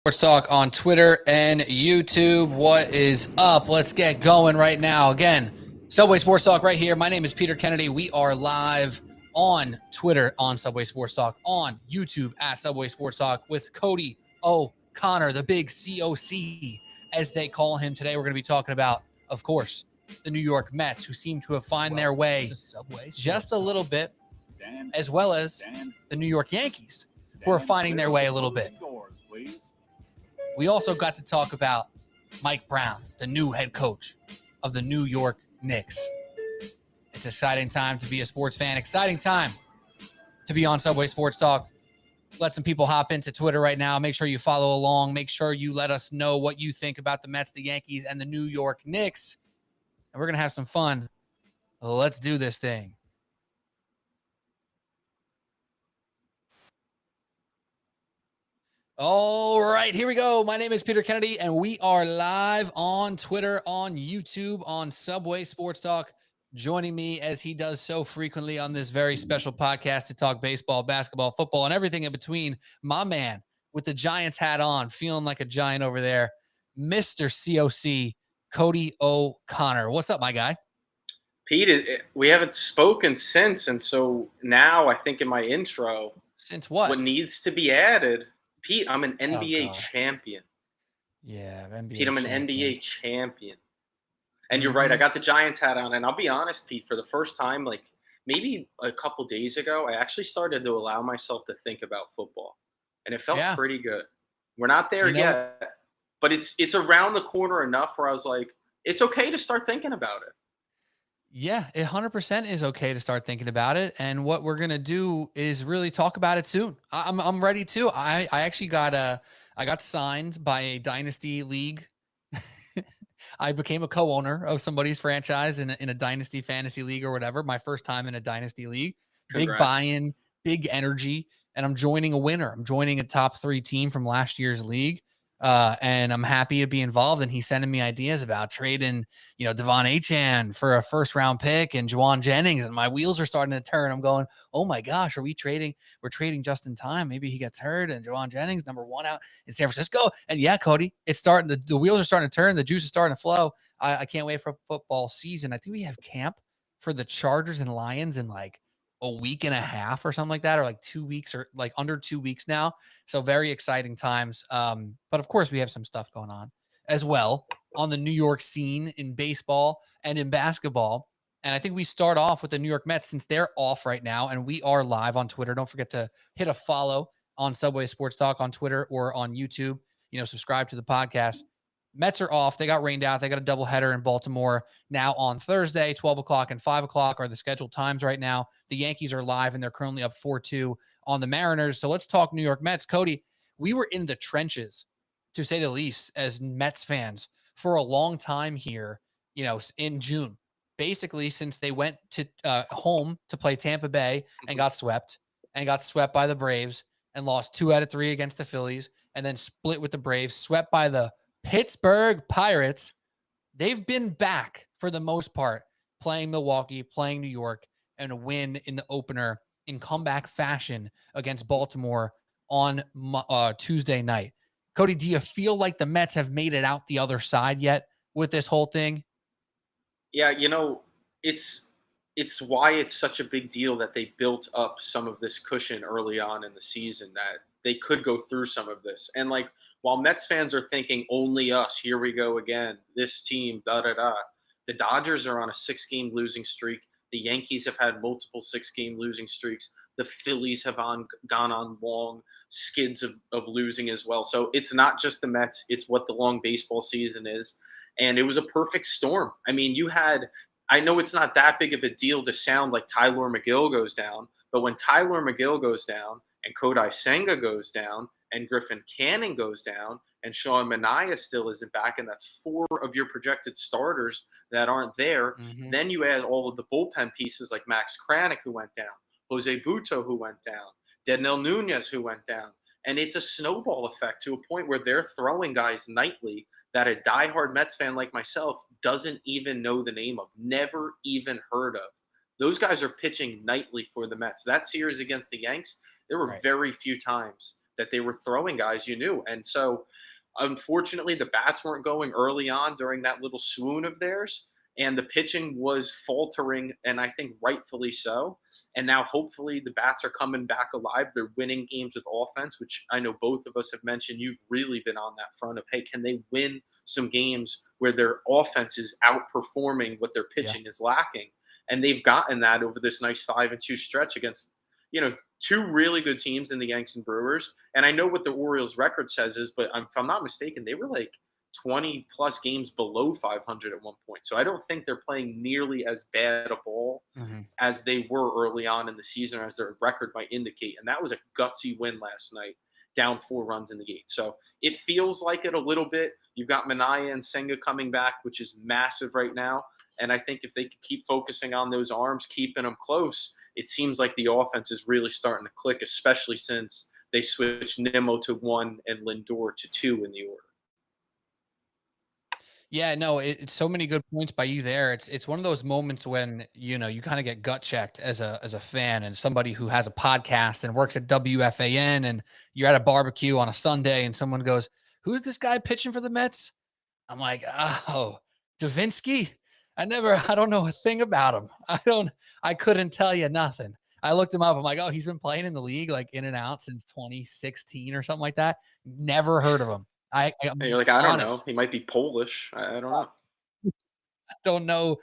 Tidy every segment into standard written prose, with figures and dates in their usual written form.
Sports Talk on Twitter and YouTube. What is up? Let's get going right now. Again, Subway Sports Talk right here. My name is Peter Kennedy. We are live on Twitter on Subway Sports Talk, on YouTube at Subway Sports Talk with Cody O'Connor, the big COC, as they call him. Today we're going to be talking about, of course, the New York Mets, who seem to have found their way just a little bit, as well as the New York Yankees, who are finding their way a little bit. We also got to talk about Mike Brown, the new head coach of the New York Knicks. It's an exciting time to be a sports fan, exciting time to be on Subway Sports Talk. Let some people hop into Twitter right now. Make sure you follow along. Make sure you let us know what you think about the Mets, the Yankees, and the New York Knicks. And we're going to have some fun. Let's do this thing. All right, here we go. My name is Peter Kennedy, and we are live on Twitter, on YouTube, on Subway Sports Talk. Joining me, as he does so frequently on this very special podcast, to talk baseball, basketball, football, and everything in between, my man with the Giants hat on, feeling like a giant over there, Mr. COC, Cody O'Connor. What's up, my guy? Pete, we haven't spoken since, and so now I think in my intro, Since what needs to be added, Pete, I'm an NBA champion. Yeah, NBA Pete, I'm an champion. NBA champion. And you're right, I got the Giants hat on, and I'll be honest, Pete, for the first time, like maybe a couple days ago, I actually started to allow myself to think about football, and it felt pretty good. We're not there yet, but it's around the corner enough where I was like, it's okay to start thinking about it. Yeah, it 100% is okay to start thinking about it. And what we're going to do is really talk about it soon. I'm ready to. I actually I got signed by a dynasty league. I became a co-owner of somebody's franchise in a dynasty fantasy league or whatever. My first time in a dynasty league. Congrats. Big buy-in, big energy. And I'm joining a winner. I'm joining a top 3 team from last year's league. And I'm happy to be involved. And he's sending me ideas about trading, Devon Achane for a first-round pick and Juwan Jennings. And my wheels are starting to turn. I'm going, oh my gosh, are we trading? We're trading just in time. Maybe he gets hurt and Juwan Jennings, number 1 out in San Francisco. And yeah, Cody, it's starting. The wheels are starting to turn. The juice is starting to flow. I can't wait for football season. I think we have camp for the Chargers and Lions in like a week and a half or something like that, or like 2 weeks, or like under 2 weeks now. So very exciting times. But of course we have some stuff going on as well on the New York scene in baseball and in basketball. And I think we start off with the New York Mets, since they're off right now and we are live on Twitter. Don't forget to hit a follow on Subway Sports Talk on Twitter or on YouTube. Subscribe to the podcast. Mets are off. They got rained out. They got a doubleheader in Baltimore now on Thursday. 12 o'clock and 5 o'clock are the scheduled times right now. The Yankees are live, and they're currently up 4-2 on the Mariners. So let's talk New York Mets. Cody, we were in the trenches, to say the least, as Mets fans for a long time here, in June. Basically, since they went to home to play Tampa Bay and got swept by the Braves and lost 2 out of 3 against the Phillies, and then split with the Braves, swept by the Pittsburgh Pirates. They've been back for the most part, playing Milwaukee, playing New York, and a win in the opener in comeback fashion against Baltimore on Tuesday night. Cody, do you feel like the Mets have made it out the other side yet with this whole thing? Yeah, it's why it's such a big deal that they built up some of this cushion early on in the season, that they could go through some of this. And like, while Mets fans are thinking only us, here we go again, this team, da-da-da, the Dodgers are on a 6-game losing streak. The Yankees have had multiple 6-game losing streaks. The Phillies have gone on long skids of losing as well. So it's not just the Mets. It's what the long baseball season is. And it was a perfect storm. I mean, I know it's not that big of a deal to sound like Tyler McGill goes down, but when Tyler McGill goes down and Kodai Senga goes down and Griffin Canning goes down and Sean Manaea still isn't back, and that's 4 of your projected starters that aren't there, then you add all of the bullpen pieces like Max Kranick, who went down, Jose Butto, who went down, Dednell Nunez, who went down. And it's a snowball effect to a point where they're throwing guys nightly that a diehard Mets fan like myself doesn't even know the name of, never even heard of. Those guys are pitching nightly for the Mets. That series against the Yanks, there were very few times that they were throwing guys you knew. And so, unfortunately, the bats weren't going early on during that little swoon of theirs, and the pitching was faltering, and I think rightfully so. And now, hopefully, the bats are coming back alive. They're winning games with offense, which I know both of us have mentioned. You've really been on that front of, hey, can they win some games where their offense is outperforming what their Yeah. pitching is lacking? And they've gotten that over this nice 5-2 stretch against, two really good teams in the Yanks and Brewers. And I know what the Orioles record says is, but if I'm not mistaken, they were like 20 plus games below 500 at one point. So I don't think they're playing nearly as bad a ball Hmm. as they were early on in the season, or as their record might indicate. And that was a gutsy win last night, down 4 runs in the gate. So it feels like it a little bit. You've got Manaya and Senga coming back, which is massive right now. And I think if they could keep focusing on those arms, keeping them close, it seems like the offense is really starting to click, especially since they switched Nimmo to 1 and Lindor to 2 in the order. Yeah, no, it's so many good points by you there. It's one of those moments when you kind of get gut checked as a fan and somebody who has a podcast and works at WFAN, and you're at a barbecue on a Sunday and someone goes, "Who's this guy pitching for the Mets?" I'm like, "Oh, Davinsky? I don't know a thing about him. I couldn't tell you nothing." I looked him up. I'm like, "Oh, he's been playing in the league like in and out since 2016 or something like that." Never heard of him. And I'm you're like, I don't know. honest. He might be Polish. I don't know. Don't know.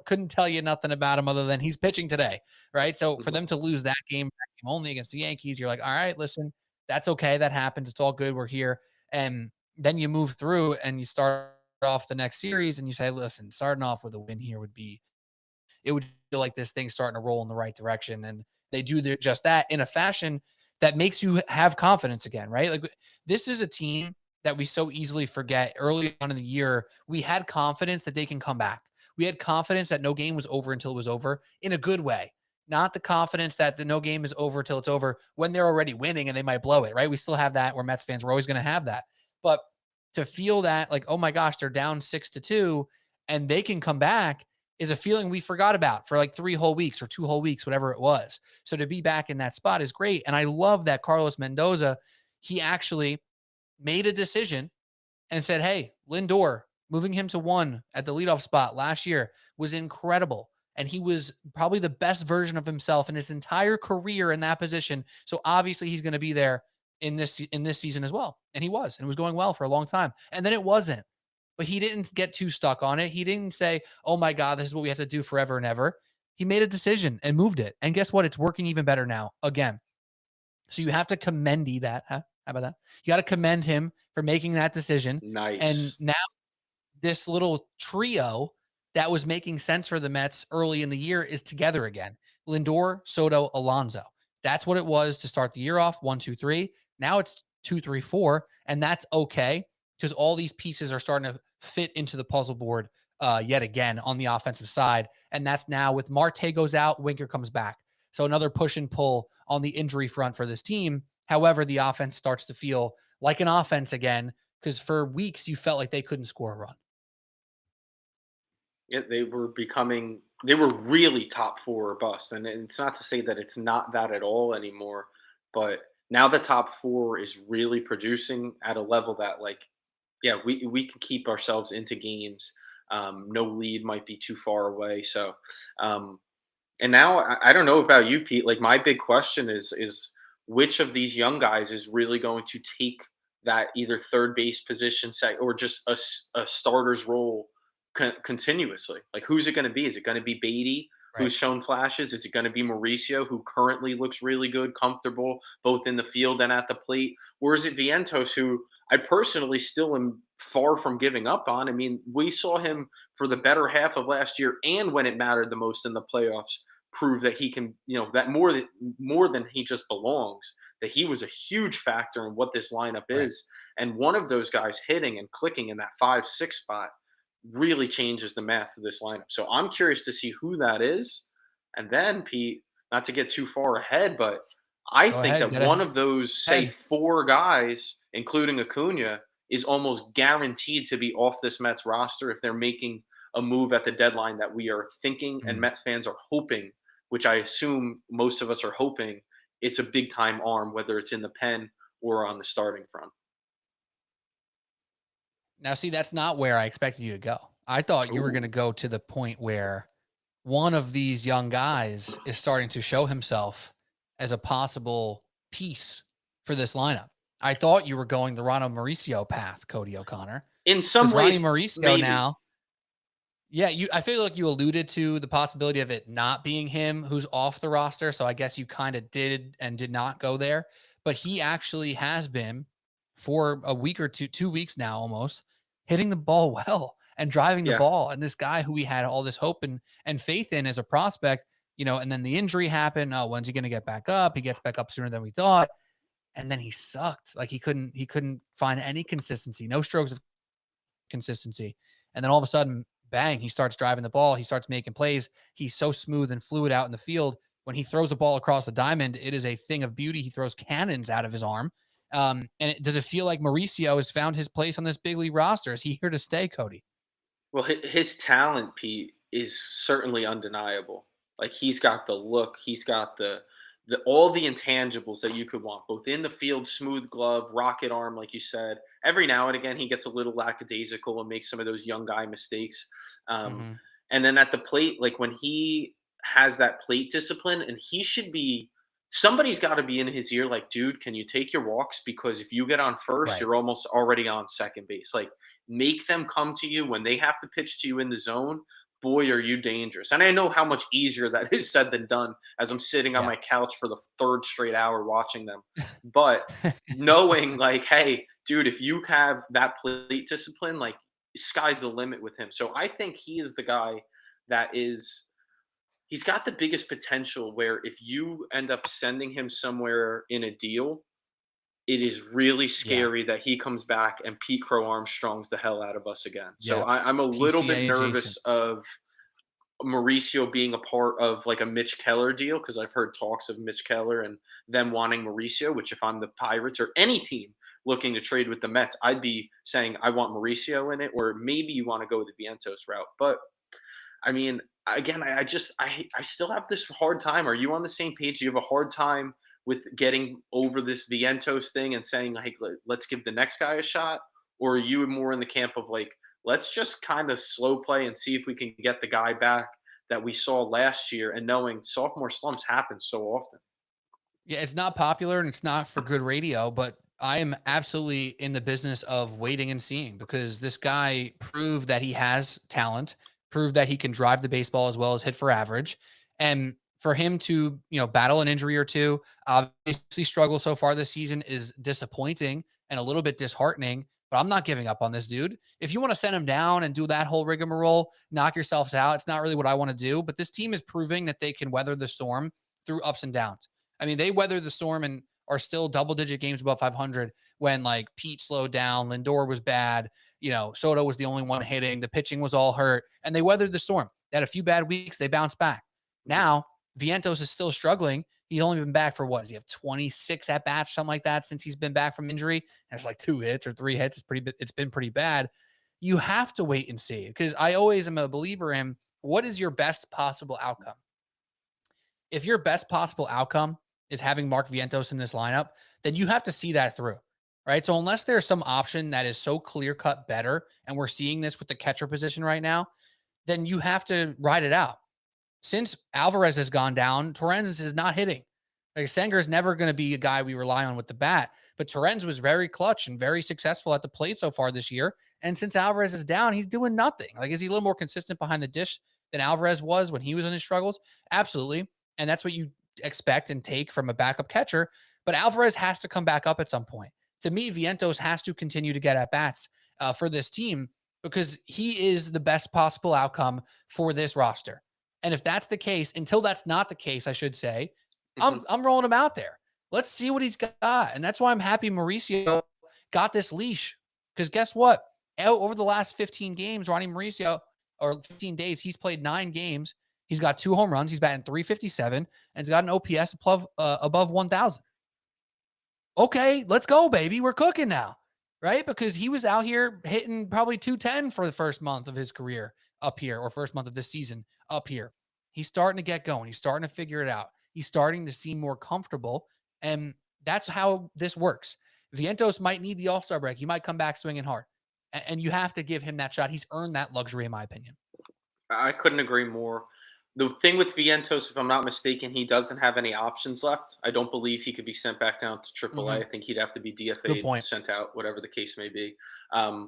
Couldn't tell you nothing about him other than he's pitching today, right? So for Mhm. them to lose that game only against the Yankees, you're like, all right, listen, that's okay. That happens. It's all good. We're here. And then you move through and you start off the next series and you say, listen, starting off with a win here it would feel like this thing's starting to roll in the right direction. And they do just that in a fashion that makes you have confidence again, right? Like this is a team that we so easily forget early on in the year. We had confidence that they can come back. We had confidence that no game was over until it was over in a good way. Not the confidence that the no game is over till it's over when they're already winning and they might blow it, right? We still have that. We're Mets fans. We're always going to have that. But to feel that, like, oh my gosh, they're down 6-2 and they can come back is a feeling we forgot about for like 3 whole weeks or 2 whole weeks, whatever it was. So to be back in that spot is great. And I love that Carlos Mendoza, he actually made a decision and said, hey, Lindor, moving him to 1 at the leadoff spot last year was incredible. And he was probably the best version of himself in his entire career in that position. So obviously he's going to be there in this season as well. And he was, and it was going well for a long time. And then it wasn't. But he didn't get too stuck on it. He didn't say, "Oh my God, this is what we have to do forever and ever." He made a decision and moved it. And guess what? It's working even better now. Again. So you have to commend that. Huh? How about that? You got to commend him for making that decision. And Nice. now this little trio that was making sense for the Mets early in the year is together again. Lindor, Soto, Alonso. That's what it was to start the year off. 1, 2, 3. Now it's 2, 3, 4, and that's okay because all these pieces are starting to fit into the puzzle board yet again on the offensive side. And that's now with Marte goes out, Winker comes back. So another push and pull on the injury front for this team. However, the offense starts to feel like an offense again because for weeks you felt like they couldn't score a run. Yeah, they were really top four or bust. And it's not to say that it's not that at all anymore, but now the top four is really producing at a level that, like, yeah, we can keep ourselves into games. No lead might be too far away. So, um, and now I don't know about you, Pete. Like, my big question is which of these young guys is really going to take that either third base position, say, or just a starter's role continuously? Like, who's it going to be? Is it going to be Beatty, Right. who's shown flashes? Is it going to be Mauricio, who currently looks really good, comfortable both in the field and at the plate? Or is it Vientos, who I personally still am far from giving up on? I mean, we saw him for the better half of last year and when it mattered the most in the playoffs prove that he can, that more than he just belongs, that he was a huge factor in what this lineup Right. is. And one of those guys hitting and clicking in that 5-6 spot really changes the math of this lineup. So I'm curious to see who that is. And then, Pete, not to get too far ahead, but I Go think ahead. that Get one of those, say, ahead. 4 guys, including Acuna, is almost guaranteed to be off this Mets roster if they're making a move at the deadline that we are thinking and Mm. Mets fans are hoping, which I assume most of us are hoping, it's a big time arm, whether it's in the pen or on the starting front. Now, see, that's not where I expected you to go. I thought you were going to Ooh. go to the point where one of these young guys is starting to show himself as a possible piece for this lineup. I thought you were going the Ronald Mauricio path, Cody O'Connor, In some because Ronnie ways, Mauricio maybe. now, yeah, I feel like you alluded to the possibility of it not being him who's off the roster. So I guess you kind of did and did not go there. But he actually has been for a week or two, 2 weeks now almost, hitting the ball well and driving the Yeah. ball. And this guy who we had all this hope and faith in as a prospect, and then the injury happened. Oh, when's he going to get back up? He gets back up sooner than we thought. And then he sucked. Like he couldn't find any consistency, no strokes of consistency. And then all of a sudden, bang, he starts driving the ball. He starts making plays. He's so smooth and fluid out in the field. When he throws a ball across the diamond, it is a thing of beauty. He throws cannons out of his arm. Does it feel like Mauricio has found his place on this big league roster? Is he here to stay, Cody? Well, his talent, Pete, is certainly undeniable. Like he's got the look, he's got the all the intangibles that you could want, both in the field, smooth glove, rocket arm, like you said. Every now and again, he gets a little lackadaisical and makes some of those young guy mistakes. Um, Mm-hmm. and then at the plate, like when he has that plate discipline, and he should be. Somebody's got to be in his ear, like, dude, can you take your walks? Because if you get on first, Right. you're almost already on second base. Like, make them come to you when they have to pitch to you in the zone. Boy, are you dangerous. And I know how much easier that is said than done as I'm sitting on Yeah. my couch for the third straight hour watching them. But knowing, like, hey, dude, if you have that plate discipline, like, sky's the limit with him. So I think he is the guy that is. He's got the biggest potential where if you end up sending him somewhere in a deal, it is really Yeah. scary that he comes back and Pete Crow Armstrongs the hell out of us again. So Yeah. I'm a little bit PCA nervous adjacent. of Mauricio being a part of like a Mitch Keller deal because I've heard talks of Mitch Keller and them wanting Mauricio, which if I'm the Pirates or any team looking to trade with the Mets, I'd be saying I want Mauricio in it, or maybe you want to go the Vientos route. But I mean, again, I still have this hard time. Are you on the same page? Do you have a hard time with getting over this Vientos thing and saying like, let's give the next guy a shot, or are you more in the camp of like, let's just kind of slow play and see if we can get the guy back that we saw last year, and knowing sophomore slumps happen so often. Yeah, it's not popular and it's not for good radio, but I am absolutely in the business of waiting and seeing because this guy proved that he has talent, proved that he can drive the baseball as well as hit for average. And for him to, battle an injury or two, obviously struggle so far this season is disappointing and a little bit disheartening, but I'm not giving up on this dude. If you want to send him down and do that whole rigmarole, knock yourselves out, it's not really what I want to do, but this team is proving that they can weather the storm through ups and downs. I mean, they weathered the storm and are still double-digit games above 500 when like Pete slowed down, Lindor was bad, Soto was the only one hitting, the pitching was all hurt, and they weathered the storm. They had a few bad weeks, they bounced back. Mhm. Now, Vientos is still struggling. He's only been back for what? Does he have 26 at bats, something like that, since he's been back from injury? Has like 2 hits or 3 hits. It's been pretty bad. You have to wait and see because I always am a believer in what is your best possible outcome. If your best possible outcome is having Mark Vientos in this lineup, then you have to see that through, right? So unless there's some option that is so clear cut better, and we're seeing this with the catcher position right now, then you have to ride it out. Since Alvarez has gone down, Torrens is not hitting. Like Sanger is never going to be a guy we rely on with the bat, but Torrens was very clutch and very successful at the plate so far this year. And since Alvarez is down, he's doing nothing. Like, is he a little more consistent behind the dish than Alvarez was when he was in his struggles? Absolutely. And that's what you expect and take from a backup catcher. But Alvarez has to come back up at some point. To me, Vientos has to continue to get at bats for this team because he is the best possible outcome for this roster. And if that's the case, until that's not the case, I should say, Mhm. I'm rolling him out there. Let's see what he's got. And that's why I'm happy Mauricio got this leash. Because guess what? Over the last 15 games, Ronnie Mauricio, or 15 days, he's played 9 games. He's got 2 home runs. He's batting 357 and he's got an OPS above 1,000. Okay, let's go, baby. We're cooking now, right? Because he was out here hitting probably 210 for the first month of his career up here, or first month of this season up here. He's starting to get going. He's starting to figure it out. He's starting to seem more comfortable. And that's how this works. Vientos might need the All-Star break. He might come back swinging hard. And you have to give him that shot. He's earned that luxury, in my opinion. I couldn't agree more. The thing with Vientos, if I'm not mistaken, he doesn't have any options left. I don't believe he could be sent back down to AAA. Hmm. I think he'd have to be Good DFA'd, point. sent out, whatever the case may be.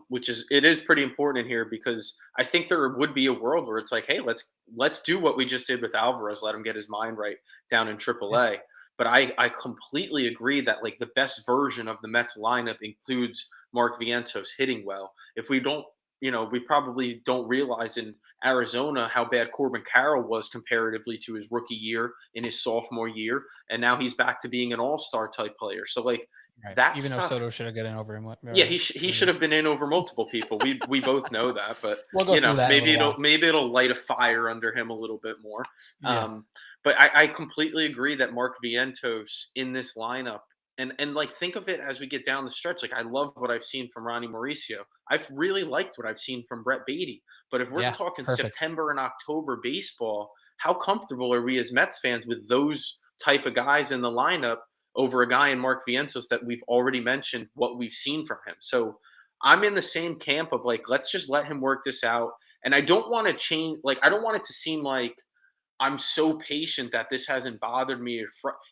Which is it is pretty important in here because I think there would be a world where it's like, hey, let's do what we just did with Alvarez, let him get his mind right down in Yeah. AAA. But I completely agree that like the best version of the Mets lineup includes Mark Vientos hitting well. If we don't, we probably don't realize in Arizona how bad Corbin Carroll was comparatively to his rookie year in his sophomore year, and now he's back to being an all-star type player. So like Right. that Even though stuff, Soto should have gotten over him. yeah, Right. he should have been in over multiple people. We both know that, but We'll go through that in a little while. maybe it'll light a fire under him a little bit more. Yeah. Um, but I completely agree that Mark Vientos in this lineup. And like think of it as we get down the stretch. Like I love what I've seen from Ronnie Mauricio. I've really liked what I've seen from Brett Beatty. But if we're Yeah. talking Perfect. September and October baseball, how comfortable are we as Mets fans with those type of guys in the lineup over a guy in Mark Vientos that we've already mentioned what we've seen from him? So I'm in the same camp of like, let's just let him work this out. And I don't want to change, like, I don't want it to seem like I'm so patient that this hasn't bothered me.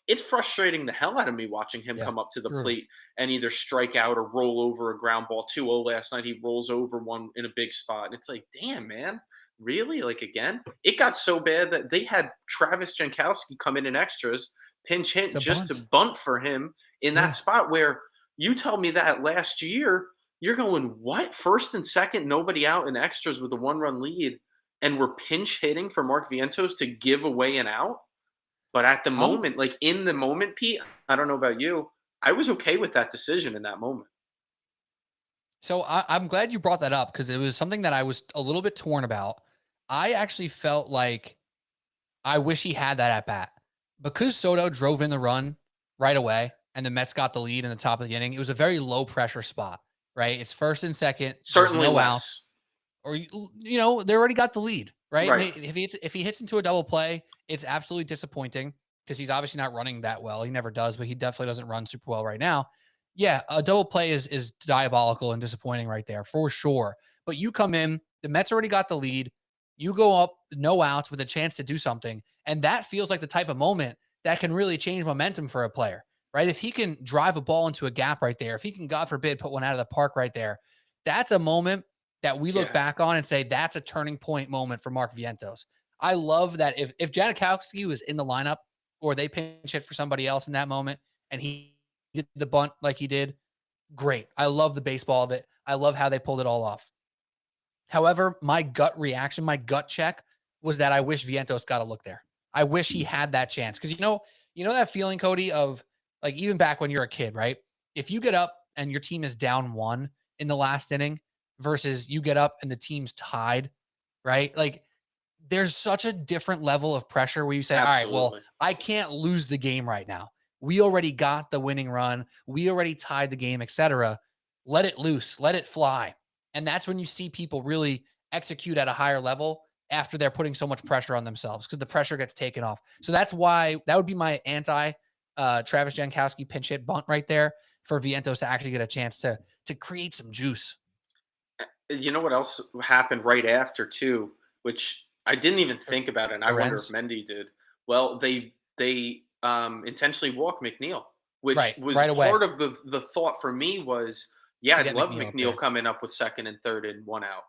It's frustrating the hell out of me watching him Yeah. come up to the Brutal. plate and either strike out or roll over a ground ball. 2-0 last night, he rolls over one in a big spot. And it's like, damn, man, really? Like, again? It got so bad that they had Travis Jankowski come in extras, pinch hit It's a just to bunt. bunt for him in that Yeah. spot where you tell me that last year, you're going, what? First and second, nobody out in extras with a 1-run lead and we're pinch hitting for Mark Vientos to give away an out. But at the I'm moment, like in the moment, Pete, I don't know about you, I was okay with that decision in that moment. So I'm glad you brought that up because it was something that I was a little bit torn about. I actually felt like I wish he had that at bat because Soto drove in the run right away and the Mets got the lead in the top of the inning. It was a very low pressure spot, right? It's first and second. There's Certainly no outs, less. or they already got the lead, right? Right. If he hits into a double play, it's absolutely disappointing because he's obviously not running that well. He never does, but he definitely doesn't run super well right now. Yeah, a double play is diabolical and disappointing right there for sure. But you come in, the Mets already got the lead. You go up, no outs with a chance to do something. And that feels like the type of moment that can really change momentum for a player, right? If he can drive a ball into a gap right there, if he can, God forbid, put one out of the park right there, that's a moment that we look Yeah. back on and say that's a turning point moment for Mark Vientos. I love that if Janikowski was in the lineup or they pinch hit for somebody else in that moment and he did the bunt like he did, great. I love the baseball of it. I love how they pulled it all off. However, my gut reaction, my gut check was that I wish Vientos got a look there. I wish he had that chance because you know that feeling, Cody, of like even back when you're a kid, right? If you get up and your team is down one in the last inning versus you get up and the team's tied, right? Like there's such a different level of pressure where you say, all right, well, Absolutely. I can't lose the game right now. We already got the winning run. We already tied the game, etc. Let it loose, let it fly. And that's when you see people really execute at a higher level after they're putting so much pressure on themselves because the pressure gets taken off. So that's why that would be my anti Travis Jankowski pinch hit bunt right there for Vientos to actually get a chance to create some juice. You know what else happened right after too, which I didn't even Or think about, and I wonder if Lorenz. Mendy did. Well, they intentionally walked McNeil, which Right, was right away part of the thought for me was, yeah, to I'd get love McNeil up McNeil there. coming up with second and third and one out,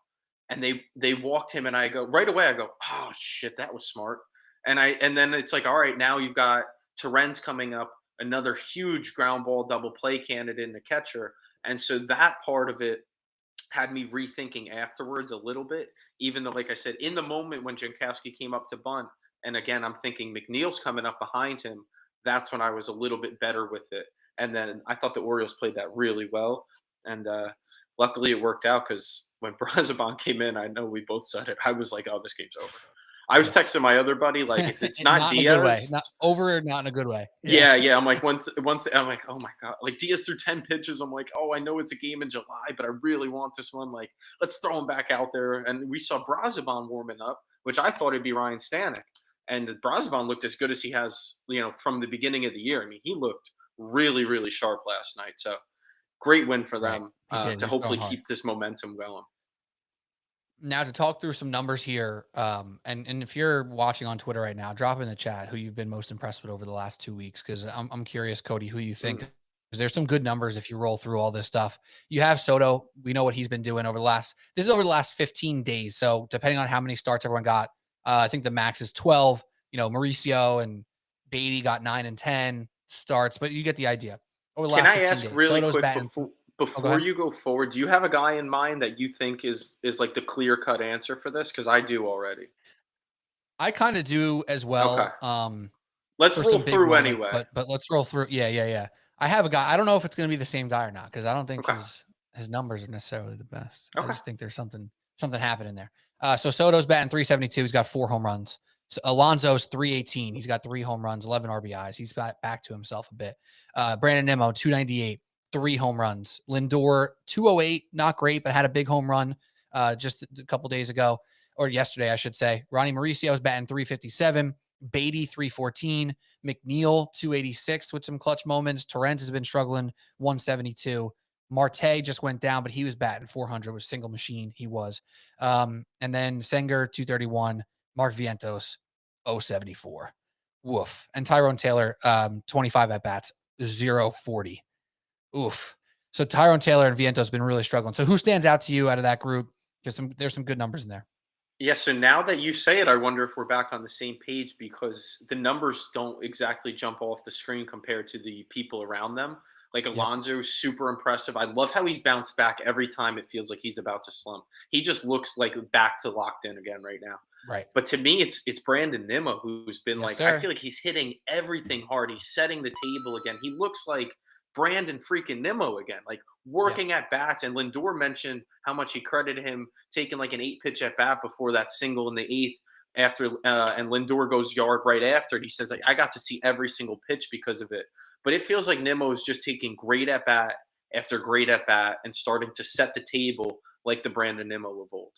and they walked him, and I go right away. I go, oh shit, that was smart. And then it's like, all right, now you've got Terens coming up, another huge ground ball double play candidate in the catcher, and so that part of it had me rethinking afterwards a little bit, even though, like I said, in the moment when Jankowski came up to bunt, and again, I'm thinking McNeil's coming up behind him, that's when I was a little bit better with it. And then I thought the Orioles played that really well. And luckily it worked out because when Brazaban came in, I know we both said it. I was like, oh, this game's over. I was Yeah. texting my other buddy, like, if it's not Not in a good way. Diaz, Not over, not in a good way. Yeah. yeah, yeah. I'm like once I'm like, oh my god, like Diaz threw 10 pitches. I'm like, oh, I know it's a game in July, but I really want this one. Like, let's throw him back out there. And we saw Brazaban warming up, which I thought it'd be Ryan Stanek. And Brazaban looked as good as he has, from the beginning of the year. I mean, he looked really, really sharp last night. So Great win for Right. them He did. He to was going hopefully hard. keep this momentum going. Now to talk through some numbers here, and if you're watching on Twitter right now, drop in the chat who you've been most impressed with over the last 2 weeks, because I'm curious, Cody, who you think. Mm. Because there's some good numbers if you roll through all this stuff. You have Soto. We know what he's been doing over the last. This is over the last 15 days. So depending on how many starts everyone got, I think the max is 12. Mauricio and Beatty got 9 and 10 starts, but you get the idea. Over the Can last I 15 ask days, really Soto's quick batting. Oh, go before ahead. you go forward? Do you have a guy in mind that you think is like the clear cut answer for this? Because I do already. I kind of do as Okay, well. let's For roll some big through moments, anyway. but let's roll through. Yeah, yeah, yeah. I have a guy. I don't know if it's gonna be the same guy or not, because I don't think Okay, his numbers are necessarily the best. I okay. just think there's something happening there. So Soto's batting 372. He's got 4 home runs. So Alonso's 318. He's got 3 home runs, 11 RBIs. He's got back to himself a bit. Brandon Nimmo 298, 3 home runs. Lindor 208, not great, but had a big home run just a couple days ago, or yesterday, I should say. Ronnie Mauricio's batting 357. Beatty 314, McNeil 286 with some clutch moments. Torrens has been struggling 172. Marte just went down, but he was batting 400 with single machine. He was. And then Senger 231, Mark Vientos 074. Woof. And Tyrone Taylor 25 at bats, 040. Oof. So Tyrone Taylor and Vientos been really struggling. So who stands out to you out of that group? Because there's some good numbers in there. Yeah, so now that you say it, I wonder if we're back on the same page because the numbers don't exactly jump off the screen compared to the people around them. Like Yep. Alonso's super impressive. I love how he's bounced back every time it feels like he's about to slump. He just looks like back to locked in again right now. Right. But to me, it's Brandon Nimmo who's been Yes, like, I sir. feel like he's hitting everything hard. He's setting the table again. He looks like Brandon freaking Nimmo again, like Yep. working at bats. And Lindor mentioned how much he credited him taking like an 8 pitch at bat before that single in the eighth after, and Lindor goes yard right after it. He says, like, I got to see every single pitch because of it. But it feels like Nimmo is just taking great at bat after great at bat and starting to set the table like the Brandon Nimmo of old.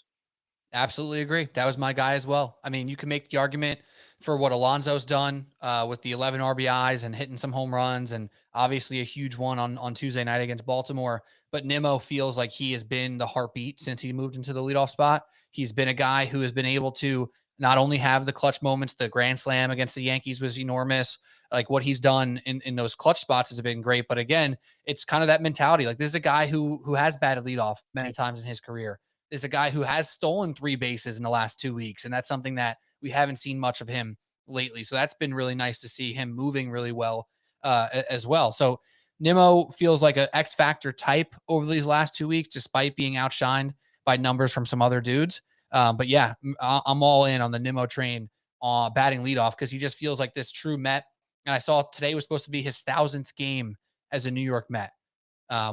Absolutely agree. That was my guy as well. I mean, you can make the argument for what Alonso's done with the 11 RBIs and hitting some home runs, and obviously a huge one on Tuesday night against Baltimore. But Nimmo feels like he has been the heartbeat since he moved into the leadoff spot. He's been a guy who has been able to not only have the clutch moments, the grand slam against the Yankees was enormous. Like what he's done in those clutch spots has been great. But again, it's kind of that mentality. Like this is a guy who has batted leadoff many times in his career, is a guy who has stolen 3 bases in the last 2 weeks. And that's something that we haven't seen much of him lately. So that's been really nice to see him moving really well as well. So Nimmo feels like an X factor type over these last 2 weeks, despite being outshined by numbers from some other dudes. But yeah, I'm all in on the Nimmo train batting leadoff because he just feels like this true Met. And I saw today was supposed to be his 1,000th game as a New York Met,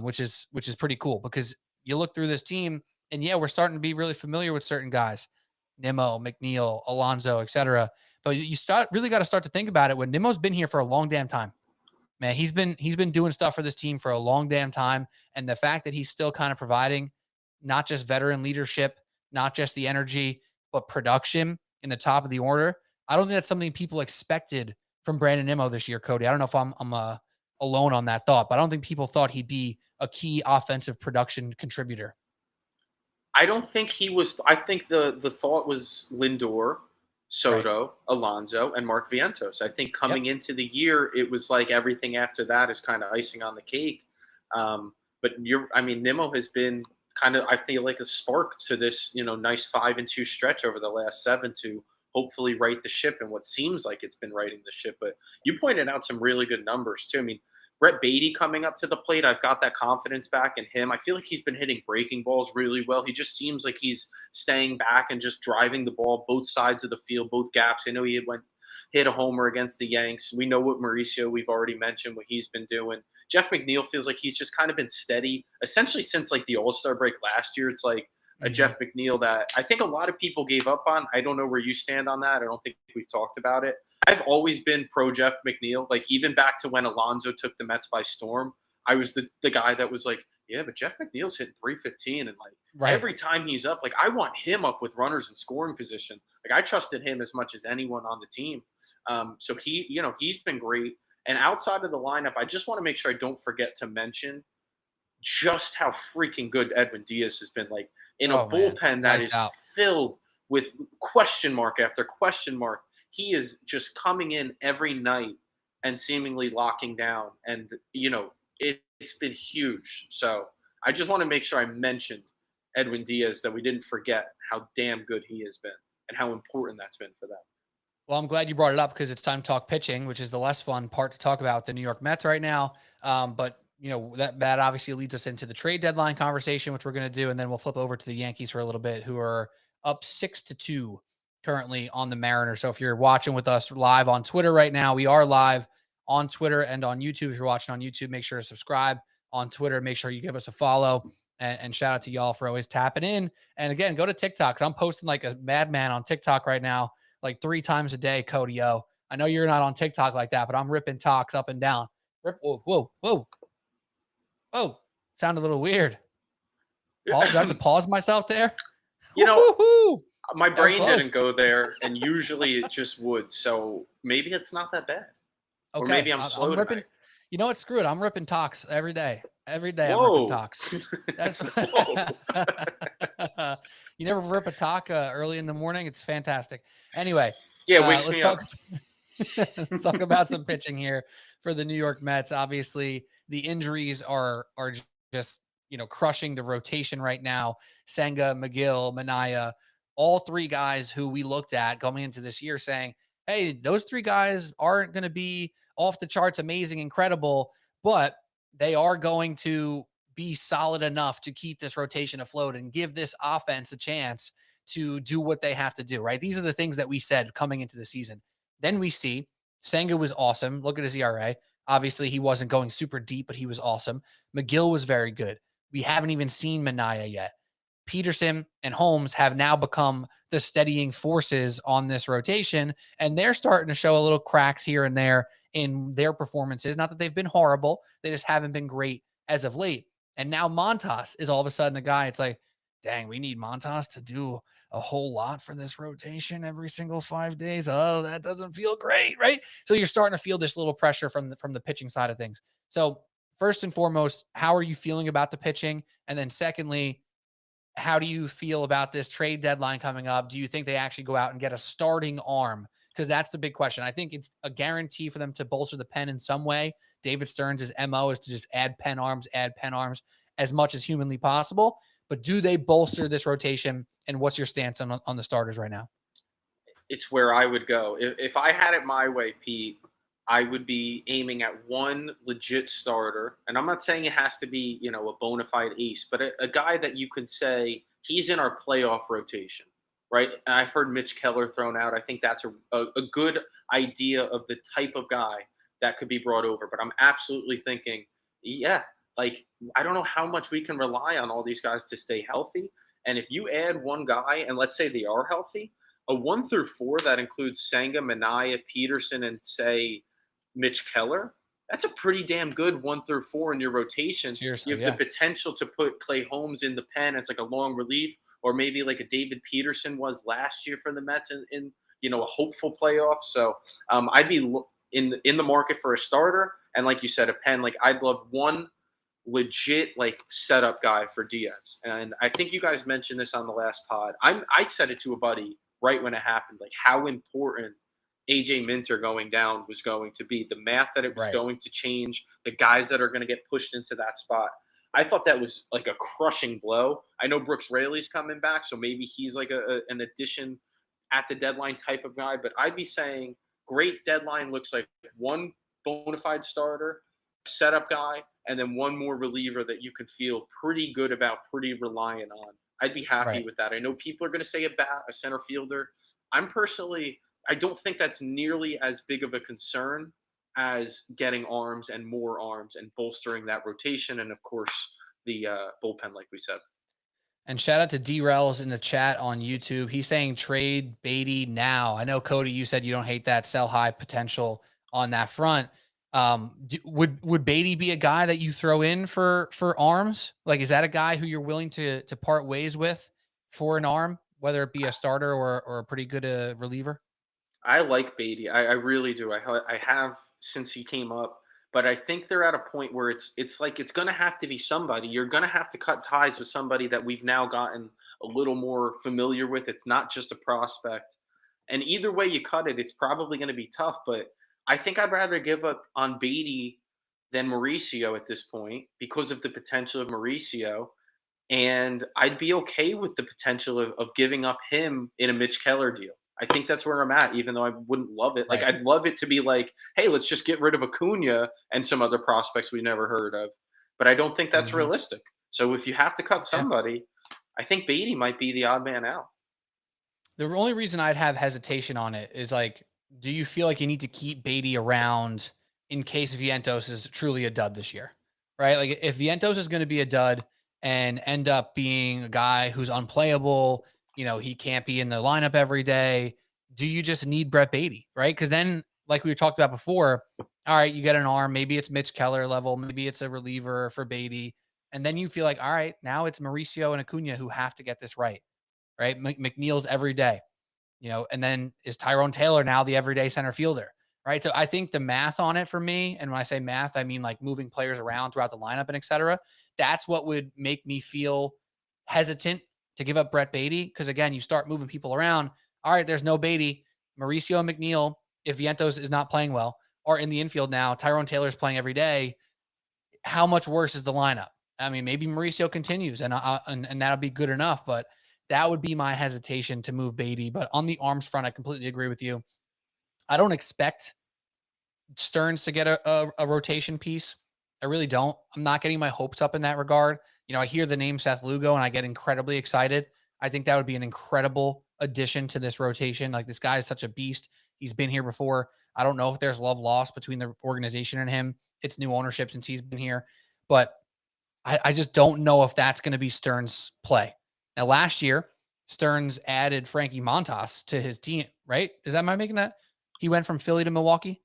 which is pretty cool because you look through this team and yeah, we're starting to be really familiar with certain guys, Nimmo, McNeil, Alonso, etc. But you really got to start to think about it when Nimmo's been here for a long damn time. Man, he's been doing stuff for this team for a long damn time, and the fact that he's still kind of providing not just veteran leadership, not just the energy, but production in the top of the order. I don't think that's something people expected from Brandon Nimmo this year, Cody. I don't know if I'm alone on that thought, but I don't think people thought he'd be a key offensive production contributor. I don't think he was. I think the thought was Lindor, Right. Soto, Alonso, and Mark Vientos. I think Yep. coming into the year, it was like everything after that is kind of icing on the cake. But I mean, Nimmo has been kind of, I feel like, a spark to this, nice 5-2 stretch over the last seven to hopefully right the ship and what seems like it's been righting the ship. But you pointed out some really good numbers too. I mean, Brett Beatty coming up to the plate, I've got that confidence back in him. I feel like he's been hitting breaking balls really well. He just seems like he's staying back and just driving the ball both sides of the field, both gaps. I know he hit a homer against the Yanks. We know what Mauricio, we've already mentioned what he's been doing. Jeff McNeil feels like he's just kind of been steady, essentially since like the All-Star break last year. It's like a Hmm. Jeff McNeil that I think a lot of people gave up on. I don't know where you stand on that. I don't think we've talked about it. I've always been pro Jeff McNeil. Like even back to when Alonso took the Mets by storm, I was the guy that was like, yeah, but Jeff McNeil's hitting 315, and like Right. every time he's up, like I want him up with runners in scoring position. Like I trusted him as much as anyone on the team. So he's been great. And outside of the lineup, I just want to make sure I don't forget to mention just how freaking good Edwin Diaz has been. Like in a Oh man, bullpen that lights is out. filled with question mark after question mark, he is just coming in every night and seemingly locking down. And it's been huge. So I just want to make sure I mentioned Edwin Diaz, that we didn't forget how damn good he has been and how important that's been for them. Well, I'm glad you brought it up because it's time to talk pitching, which is the less fun part to talk about with the New York Mets right now. But that obviously leads us into the trade deadline conversation, which we're going to do, and then we'll flip over to the Yankees for a little bit, who are up 6-2 currently on the Mariners. So if you're watching with us live on Twitter right now, we are live on Twitter and on YouTube. If you're watching on YouTube, make sure to subscribe. On Twitter, make sure you give us a follow. And shout out to y'all for always tapping in. And again, go to TikTok. I'm posting like a madman on TikTok right now, like 3 times a day, Cody. I know you're not on TikTok like that, but I'm ripping talks up and down. Whoa, whoa, whoa, whoa. Sound a little weird. Do I have to pause myself there? you know, Woo-hoo-hoo. my That was brain close. didn't go there, and usually it just would. So maybe it's not that bad, or Okay. maybe I'm I'm slow ripping. tonight. You know what? Screw it. I'm ripping talks every day. Every day I'm ripping Whoa, talks. That's whoa. you never rip a talk early in the morning. It's fantastic. Anyway, Yeah, it wakes let's me up. talk. Let's talk about some pitching here for the New York Mets. Obviously, the injuries are just crushing the rotation right now. Senga, McGill, Manaya, all 3 guys who we looked at coming into this year saying, hey, those 3 guys aren't going to be off the charts, amazing, incredible, but they are going to be solid enough to keep this rotation afloat and give this offense a chance to do what they have to do, right? These are the things that we said coming into the season. Then we see Senga was awesome. Look at his ERA. Obviously, he wasn't going super deep, but he was awesome. McGill was very good. We haven't even seen Manaya yet. Peterson and Holmes have now become the steadying forces on this rotation, and they're starting to show a little cracks here and there in their performances. Not that they've been horrible, they just haven't been great as of late. And now Montas is all of a sudden a guy. It's like, dang, we need Montas to do a whole lot for this rotation every single 5 days. Oh, that doesn't feel great, right? So you're starting to feel this little pressure from the pitching side of things. So first and foremost, how are you feeling about the pitching? And then secondly, how do you feel about this trade deadline coming up? Do you think they actually go out and get a starting arm? Because that's the big question. I think it's a guarantee for them to bolster the pen in some way. David Stearns' MO is to just add pen arms as much as humanly possible. But do they bolster this rotation? And what's your stance on the starters right now? It's where I would go. If I had it my way, Pete, I would be aiming at one legit starter. And I'm not saying it has to be, a bona fide ace, but a guy that you could say he's in our playoff rotation, right? And I've heard Mitch Keller thrown out. I think that's a good idea of the type of guy that could be brought over. But I'm absolutely thinking, yeah, like I don't know how much we can rely on all these guys to stay healthy. And if you add one guy, and let's say they are healthy, a 1 through 4 that includes Senga, Manaya, Peterson, and say Mitch Keller, that's a pretty damn good 1 through 4 in your rotation. You Seriously, have the yeah. potential to put Clay Holmes in the pen as like a long relief, or maybe like a David Peterson was last year for the Mets in a hopeful playoff. So I'd be in the market for a starter, and like you said, a pen. Like I'd love one legit like setup guy for Diaz. And I think you guys mentioned this on the last pod. I said it to a buddy right when it happened, like how important AJ Minter going down was going to be, the math that it was Right. going to change, the guys that are going to get pushed into that spot. I thought that was like a crushing blow. I know Brooks Raley's coming back, so maybe he's like an addition at the deadline type of guy. But I'd be saying great deadline looks like one bona fide starter, setup guy, and then one more reliever that you could feel pretty good about, pretty reliant on. I'd be happy Right. with that. I know people are going to say a center fielder. I'm personally, I don't think that's nearly as big of a concern as getting arms and more arms and bolstering that rotation. And of course, the bullpen, like we said. And shout out to D-Rels in the chat on YouTube. He's saying trade Beatty now. I know, Cody, you said you don't hate that sell high potential on that front. Would Beatty be a guy that you throw in for arms? Like, is that a guy who you're willing to part ways with for an arm, whether it be a starter or a pretty good reliever? I like Beatty. I really do. I have since he came up. But I think they're at a point where it's like it's going to have to be somebody. You're going to have to cut ties with somebody that we've now gotten a little more familiar with. It's not just a prospect. And either way you cut it, it's probably going to be tough. But I think I'd rather give up on Beatty than Mauricio at this point because of the potential of Mauricio. And I'd be okay with the potential of giving up him in a Mitch Keller deal. I think that's where I'm at, even though I wouldn't love it. Like, Right. I'd love it to be like, hey, let's just get rid of Acuna and some other prospects we never heard of. But I don't think that's Mhm. realistic. So if you have to cut Yeah. somebody, I think Beatty might be the odd man out. The only reason I'd have hesitation on it is like, do you feel like you need to keep Beatty around in case Vientos is truly a dud this year? Right? Like if Vientos is going to be a dud and end up being a guy who's unplayable, he can't be in the lineup every day. Do you just need Brett Beatty? Right? Because then, like we talked about before, all right, you get an arm, maybe it's Mitch Keller level, maybe it's a reliever for Beatty. And then you feel like, all right, now it's Mauricio and Acuna who have to get this right? McNeil's every day, and then is Tyrone Taylor now the everyday center fielder, right? So I think the math on it for me, and when I say math, I mean like moving players around throughout the lineup and et cetera. That's what would make me feel hesitant to give up Brett Beatty. Because again, you start moving people around. All right, there's no Beatty. Mauricio and McNeil, if Vientos is not playing well, are in the infield now. Tyrone Taylor's playing every day. How much worse is the lineup? I mean, maybe Mauricio continues, and that'll be good enough. But that would be my hesitation to move Beatty. But on the arms front, I completely agree with you. I don't expect Stearns to get a rotation piece. I really don't. I'm not getting my hopes up in that regard. I hear the name Seth Lugo and I get incredibly excited. I think that would be an incredible addition to this rotation. Like this guy is such a beast. He's been here before. I don't know if there's love lost between the organization and him. It's new ownership since he's been here, but I just don't know if that's going to be Stearns' play. Now, last year, Stearns added Frankie Montas to his team, right? Am I making that? He went from Philly to Milwaukee.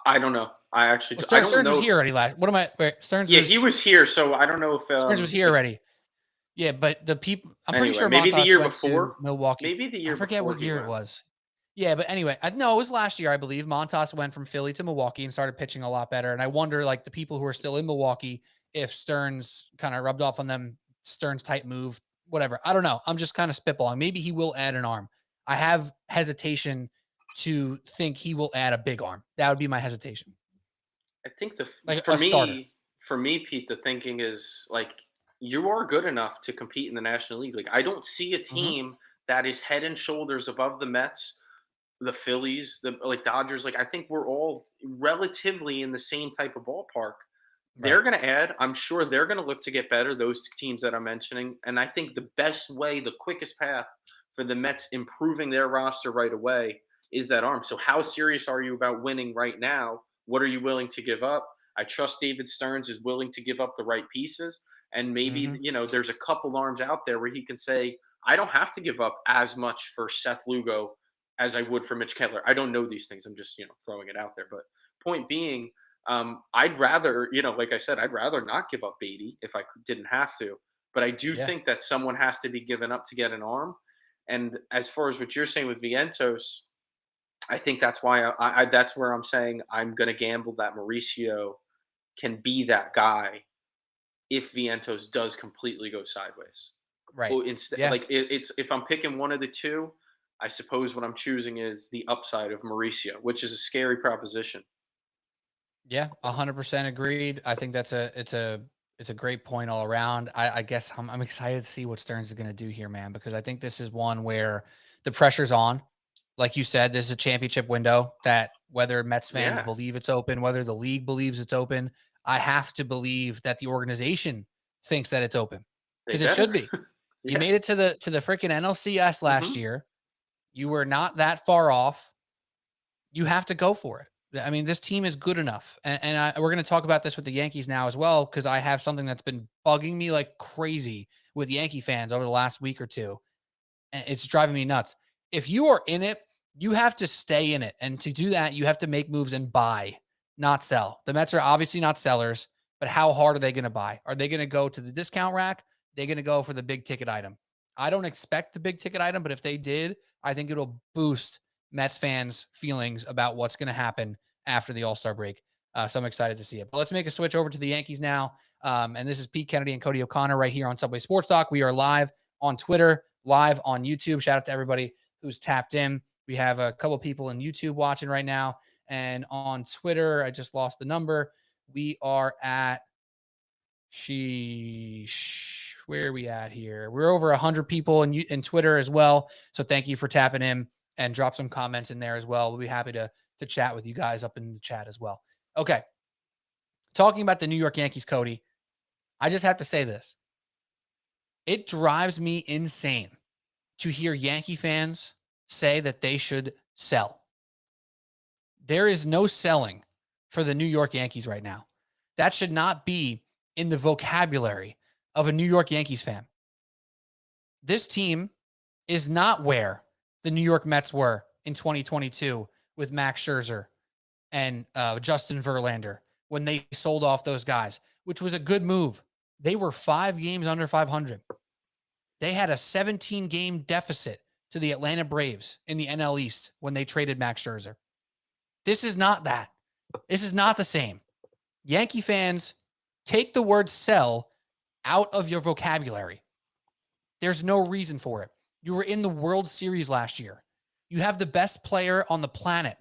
I don't know. I actually Well, I don't Stearns was know if here already last. What am I? Wait, yeah, he was here, so I don't know Stearns was here if already. Yeah, but the people, I'm pretty anyway, sure maybe the Montas year went to before. Milwaukee. Maybe the I year forget before what he year it went. was. Yeah, but anyway, no, it was last year, I believe. Montas went from Philly to Milwaukee and started pitching a lot better. And I wonder, like the people who are still in Milwaukee, if Stearns kind of rubbed off on them, Stearns type move, whatever. I don't know. I'm just kind of spitballing. Maybe he will add an arm. I have hesitation to think he will add a big arm. That would be my hesitation, I think like a starter. for me, Pete, the thinking is like you are good enough to compete in the National League. Like I don't see a Hmm. team that is head and shoulders above the Mets, the Phillies, the like Dodgers. Like I think we're all relatively in the same type of ballpark. They're Right. going to add. I'm sure they're going to look to get better. Those teams that I'm mentioning, and I think the best way, the quickest path for the Mets improving their roster right away is that arm. So how serious are you about winning right now? What are you willing to give up? I trust David Stearns is willing to give up the right pieces. And maybe, Hmm. there's a couple arms out there where he can say, I don't have to give up as much for Seth Lugo as I would for Mitch Kettler. I don't know these things. I'm just, throwing it out there. But point being, I'd rather, like I said, I'd rather not give up Beatty if I didn't have to. But I do Yeah. think that someone has to be given up to get an arm. And as far as what you're saying with Vientos, I think that's why that's where I'm saying I'm going to gamble that Mauricio can be that guy if Vientos does completely go sideways. Right. Or instead, Yeah. like it's if I'm picking one of the two, I suppose what I'm choosing is the upside of Mauricio, which is a scary proposition. Yeah, 100% agreed. I think it's a great point all around. I guess I'm excited to see what Stearns is going to do here, man, because I think this is one where the pressure's on. Like you said, this is a championship window that whether Mets fans Yeah, believe it's open, whether the league believes it's open, I have to believe that the organization thinks that it's open they because it better. should be. You Yeah. made it to the freaking NLCS last Hmm. year. You were not that far off. You have to go for it. I mean, this team is good enough, and we're going to talk about this with the Yankees now as well because I have something that's been bugging me like crazy with Yankee fans over the last week or two, and it's driving me nuts. If you are in it, you have to stay in it, and to do that, you have to make moves and buy, not sell. The Mets are obviously not sellers, but how hard are they going to buy? Are they going to go to the discount rack? They're going to go for the big ticket item. I don't expect the big ticket item, but if they did, I think it'll boost Mets fans' feelings about what's going to happen after the All-Star break. So I'm excited to see it. But let's make a switch over to the Yankees now. And this is Pete Kennedy and Cody O'Connor right here on Subway Sports Talk. We are live on Twitter, live on YouTube. Shout out to everybody who's tapped in. We have a couple people in YouTube watching right now. And on Twitter, I just lost the number. We are at where are we at here? We're over 100 people in Twitter as well. So thank you for tapping in and drop some comments in there as well. We'll be happy to chat with you guys up in the chat as well. Okay. Talking about the New York Yankees, Cody, I just have to say this. It drives me insane to hear Yankee fans say that they should sell. There is no selling for the New York Yankees right now. That should not be in the vocabulary of a New York Yankees fan. This team is not where the New York Mets were in 2022 with Max Scherzer and Justin Verlander when they sold off those guys, which was a good move. They were 5 games under 500. They had a 17-game deficit to the Atlanta Braves in the NL East when they traded Max Scherzer. This is not that. This is not the same. Yankee fans, take the word sell out of your vocabulary. There's no reason for it. You were in the World Series last year. You have the best player on the planet.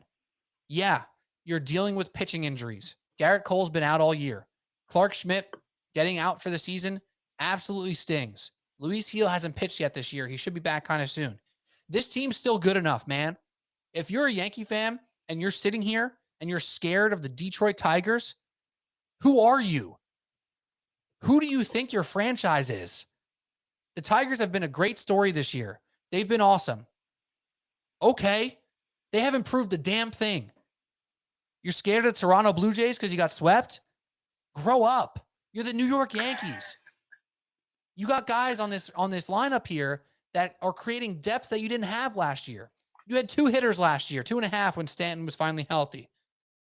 Yeah, you're dealing with pitching injuries. Garrett Cole's been out all year. Clark Schmidt getting out for the season absolutely stings. Luis Gil hasn't pitched yet this year. He should be back kind of soon. This team's still good enough, man. If you're a Yankee fan and you're sitting here and you're scared of the Detroit Tigers, who are you? Who do you think your franchise is? The Tigers have been a great story this year. They've been awesome. Okay. They haven't proved a damn thing. You're scared of the Toronto Blue Jays because you got swept? Grow up. You're the New York Yankees. You got guys on this lineup here that are creating depth that you didn't have last year. You had 2 hitters last year, 2.5 when Stanton was finally healthy.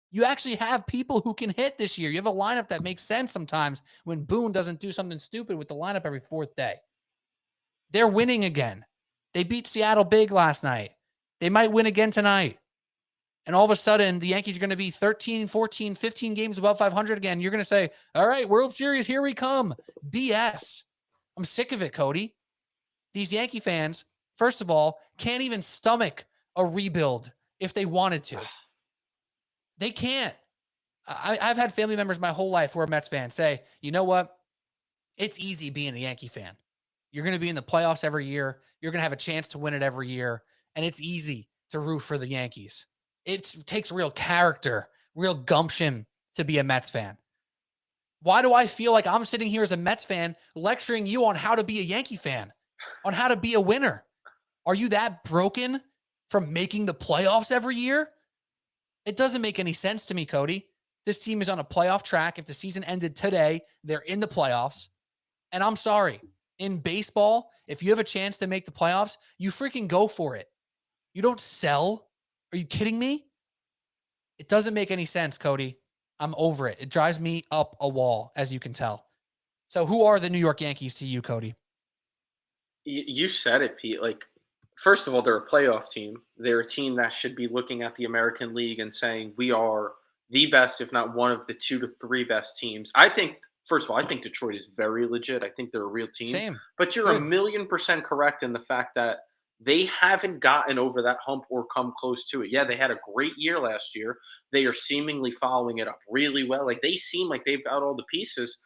You actually have people who can hit this year. You have a lineup that makes sense sometimes when Boone doesn't do something stupid with the lineup every 4th day. They're winning again. They beat Seattle big last night. They might win again tonight. And all of a sudden, the Yankees are going to be 13, 14, 15 games above 500 again. You're going to say, all right, World Series, here we come. BS. I'm sick of it, Cody. These Yankee fans, first of all, can't even stomach a rebuild if they wanted to. They can't. I've had family members my whole life who are Mets fans say, you know what? It's easy being a Yankee fan. You're going to be in the playoffs every year. You're going to have a chance to win it every year. And it's easy to root for the Yankees. It takes real character, real gumption to be a Mets fan. Why do I feel like I'm sitting here as a Mets fan lecturing you on how to be a Yankee fan, on how to be a winner? Are you that broken from making the playoffs every year? It doesn't make any sense to me, Cody. This team is on a playoff track. If the season ended today, they're in the playoffs. And I'm sorry. In baseball, if you have a chance to make the playoffs, you freaking go for it. You don't sell. Are you kidding me? It doesn't make any sense, Cody. I'm over it. It drives me up a wall, as you can tell. So who are the New York Yankees to you, Cody? You said it, Pete. Like, first of all, they're a playoff team. They're a team that should be looking at the American League and saying we are the best, if not one of the 2 to 3 best teams. I think, first of all, I think Detroit is very legit. I think they're a real team. Same. But you're a million% correct in the fact that they haven't gotten over that hump or come close to it. Yeah, they had a great year last year. They are seemingly following it up really well. Like, they seem like they've got all the pieces.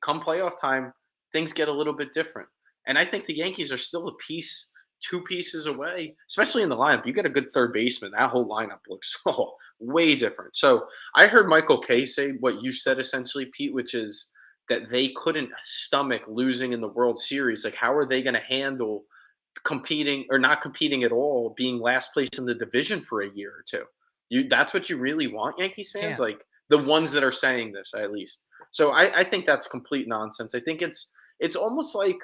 Come playoff time, things get a little bit different. And I think the Yankees are still a piece, 2 pieces away, especially in the lineup. You get a good third baseman. That whole lineup looks way different. So I heard Michael Kay say what you said essentially, Pete, which is that they couldn't stomach losing in the World Series. Like, how are they going to handle competing or not competing at all, being last place in the division for a year or 2? That's what you really want, Yankees fans? Like, the ones that are saying this, at least. So I think that's complete nonsense. I think it's almost like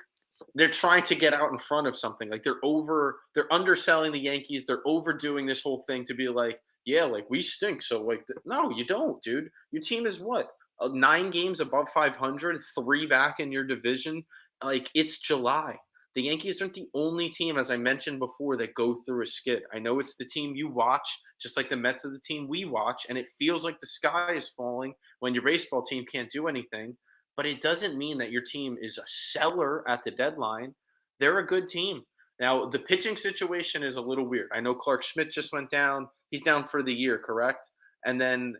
they're trying to get out in front of something. Like, they're underselling the Yankees. They're overdoing this whole thing to be like, yeah, like, we stink. So, like, no, you don't, dude. Your team is what? 9 games above 500, 3 back in your division. Like, it's July. The Yankees aren't the only team, as I mentioned before, that go through a skid. I know it's the team you watch. just like the Mets are the team we watch, and it feels like the sky is falling when your baseball team can't do anything. But it doesn't mean that your team is a seller at the deadline. They're a good team. Now, the pitching situation is a little weird. I know Clark Schmidt just went down. He's down for the year, correct? And then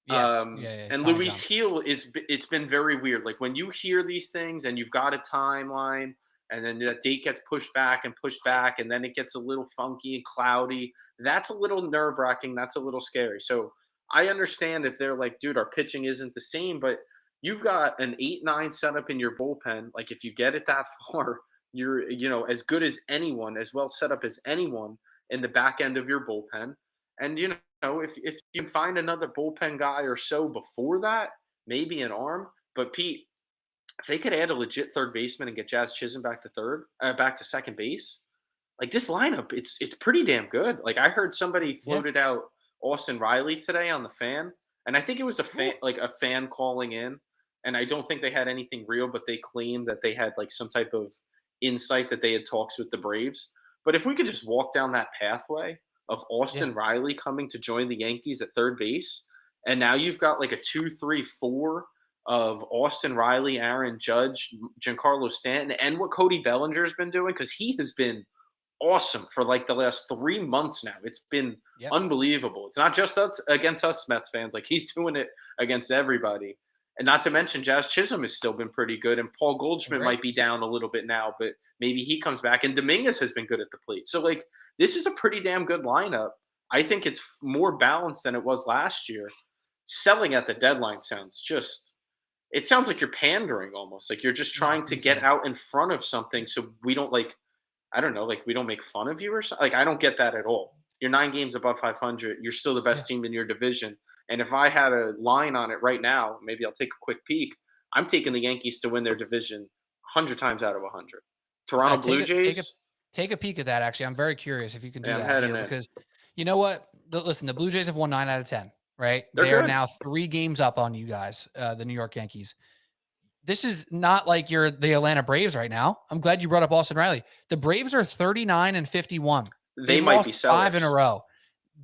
Yes. Yeah. Yeah. and Tommy Luis John. Heel it's been very weird. Like when you hear these things and you've got a timeline and then that date gets pushed back and then it gets a little funky and cloudy. That's a little nerve-wracking. That's a little scary. So I understand if they're like, dude, our pitching isn't the same, but you've got an 8-9 setup in your bullpen. Like if you get it that far, you're as good as anyone, as well set up as anyone in the back end of your bullpen. And if you can find another bullpen guy or so before that, maybe an arm. But Pete, if they could add a legit third baseman and get Jazz Chisholm back to second base, like this lineup, it's pretty damn good. Like I heard somebody Yeah. floated out Austin Riley today on the fan, and I think it was Cool. a fan calling in, and I don't think they had anything real, but they claimed that they had like some type of insight that they had talks with the Braves. But if we could just walk down that pathway of Yeah. Austin Riley coming to join the Yankees at third base, and now you've got like a 2-3-4 of Austin Riley, Aaron Judge, Giancarlo Stanton, and what Cody Bellinger's been doing because he has been awesome for like the last 3 months now. It's been Yep. unbelievable. It's not just us against us Mets fans. Like he's doing it against everybody. And not to mention Jazz Chisholm has still been pretty good. And Paul Goldschmidt Great. might be down a little bit now, but maybe he comes back. And Dominguez has been good at the plate. So like this is a pretty damn good lineup. I think it's more balanced than it was last year. Selling at the deadline it sounds like you're pandering almost. Like you're just No, trying it's to get insane. out in front of something so we don't like I don't know, like we don't make fun of you or something. Like I don't get that at all. You're 9 games above 500. You're still the Yeah. best team in your division. And if I had a line on it right now, maybe I'll take a quick peek. I'm taking the Yankees to win their division 100 times out of 100. Yeah, Toronto Blue Jays, take a peek at that. Actually, I'm very curious if you can do yeah, I'm that heading here in. because you know what? Listen, the Blue Jays have won 9 out of 10. Right? They're They are good. now 3 games up on you guys, the New York Yankees. This is not like you're the Atlanta Braves right now. I'm glad you brought up Austin Riley. The Braves are 39-51. They They've might be lost 5 in a sellers. row.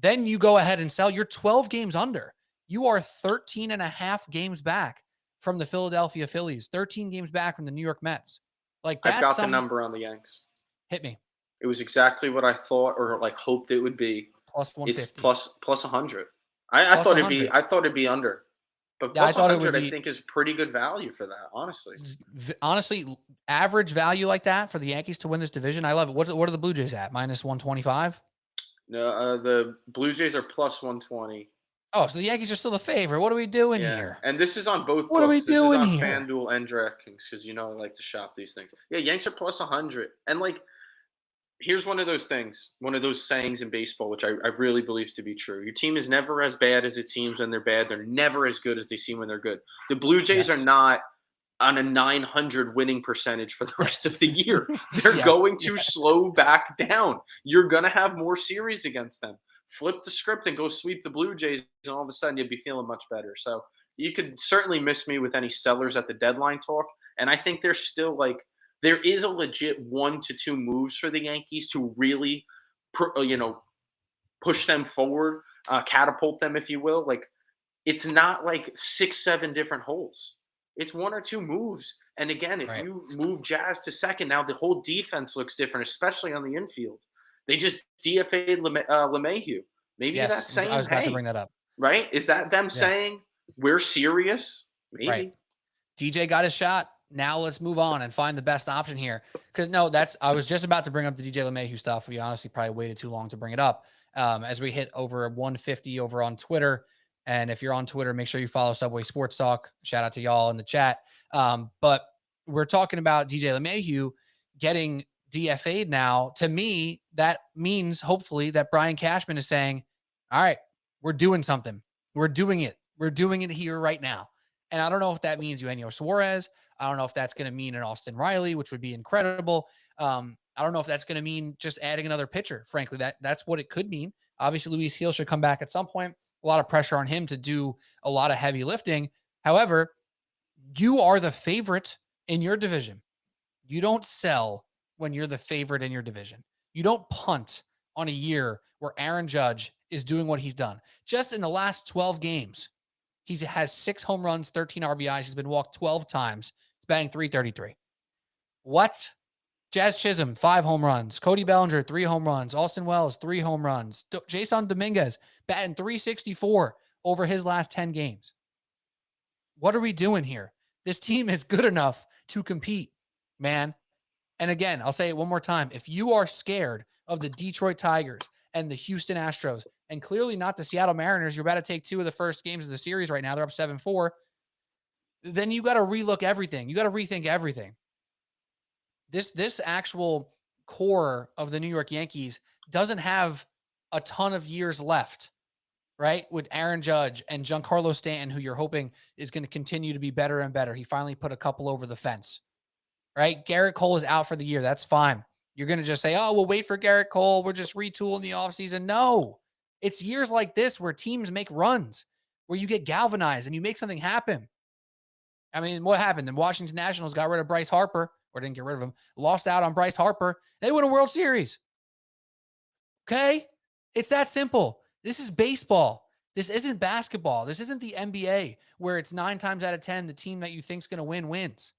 Then you go ahead and sell. You're 12 games under. You are 13 and a half games back from the Philadelphia Phillies, 13 games back from the New York Mets. Like I've that's got the some number on the Yanks. hit me It was exactly what I thought or like hoped it would be. plus It's 150, plus 100. I plus thought it'd be 100. under, but Yeah, I plus thought it would 100 I be think is pretty good value for that. Honestly, honestly average value like that for the Yankees to win this division. I love it. What are the Blue Jays at? Minus 125. no, the Blue Jays are plus 120. Oh, so the Yankees are still the favorite. What are we doing Yeah, here? and this is on both What are we books. This is doing on here? FanDuel and DraftKings because I like to shop these things. Yeah, Yanks are plus 100, and like here's one of those things, one of those sayings in baseball, which I really believe to be true. Your team is never as bad as it seems when they're bad. They're never as good as they seem when they're good. The Blue Jays are Yes. not on a 900 winning percentage for the rest of the year. They're Yeah. going to slow back down. You're going to have more series against them. Flip the script and go sweep the Blue Jays, and all of a sudden you'll be feeling much better. So you could certainly miss me with any sellers at the deadline talk. And I think there's still like, there is a legit 1 to 2 moves for the Yankees to really, push them forward, catapult them, if you will. Like it's not like 6, 7 different holes. It's 1 or 2 moves. And again, if Right. you move Jazz to second, now the whole defense looks different, especially on the infield. They just DFA'd LeMahieu. Maybe that's Yes. I saying, was about to hey, bring that up. right? Is that them Yeah. saying we're serious? Right. Maybe. DJ got his shot. Now let's move on and find the best option here. Because no, I was just about to bring up the DJ LeMahieu stuff. We honestly probably waited too long to bring it up. As we hit over 150 over on Twitter. And if you're on Twitter, make sure you follow Subway Sports Talk. Shout out to y'all in the chat. But we're talking about DJ LeMahieu getting DFA'd now. To me, that means hopefully that Brian Cashman is saying, all right, we're doing something. We're doing it. We're doing it here right now. And I don't know if that means Eugenio Suarez. I don't know if that's going to mean an Austin Riley, which would be incredible. I don't know if that's going to mean just adding another pitcher. Frankly, that's what it could mean. Obviously, Luis Heel should come back at some point. A lot of pressure on him to do a lot of heavy lifting. However, you are the favorite in your division. You don't sell when you're the favorite in your division. You don't punt on a year where Aaron Judge is doing what he's done. Just in the last 12 games, he has 6 home runs, 13 RBIs. He's been walked 12 times. He's batting .333. What? Jazz Chisholm, 5 home runs. Cody Bellinger, 3 home runs. Austin Wells, 3 home runs. Jason Dominguez, batting .364 over his last 10 games. What are we doing here? This team is good enough to compete, man. And again, I'll say it one more time. If you are scared of the Detroit Tigers and the Houston Astros, and clearly not the Seattle Mariners, you're about to take 2 of the first games of the series right now. They're up 7-4. Then you got to relook everything. You got to rethink everything. This actual core of the New York Yankees doesn't have a ton of years left, right? With Aaron Judge and Giancarlo Stanton, who you're hoping is going to continue to be better and better. He finally put a couple over the fence, right? Garrett Cole is out for the year. That's fine. You're going to just say, oh, we'll wait for Garrett Cole. We're just retooling the offseason. No, it's years like this where teams make runs, where you get galvanized and you make something happen. I mean, what happened? The Washington Nationals got rid of Bryce Harper, or didn't get rid of him, lost out on Bryce Harper. They win a World Series. Okay? It's that simple. This is baseball. This isn't basketball. This isn't the NBA where it's 9 times out of 10, the team that you think is going to win wins.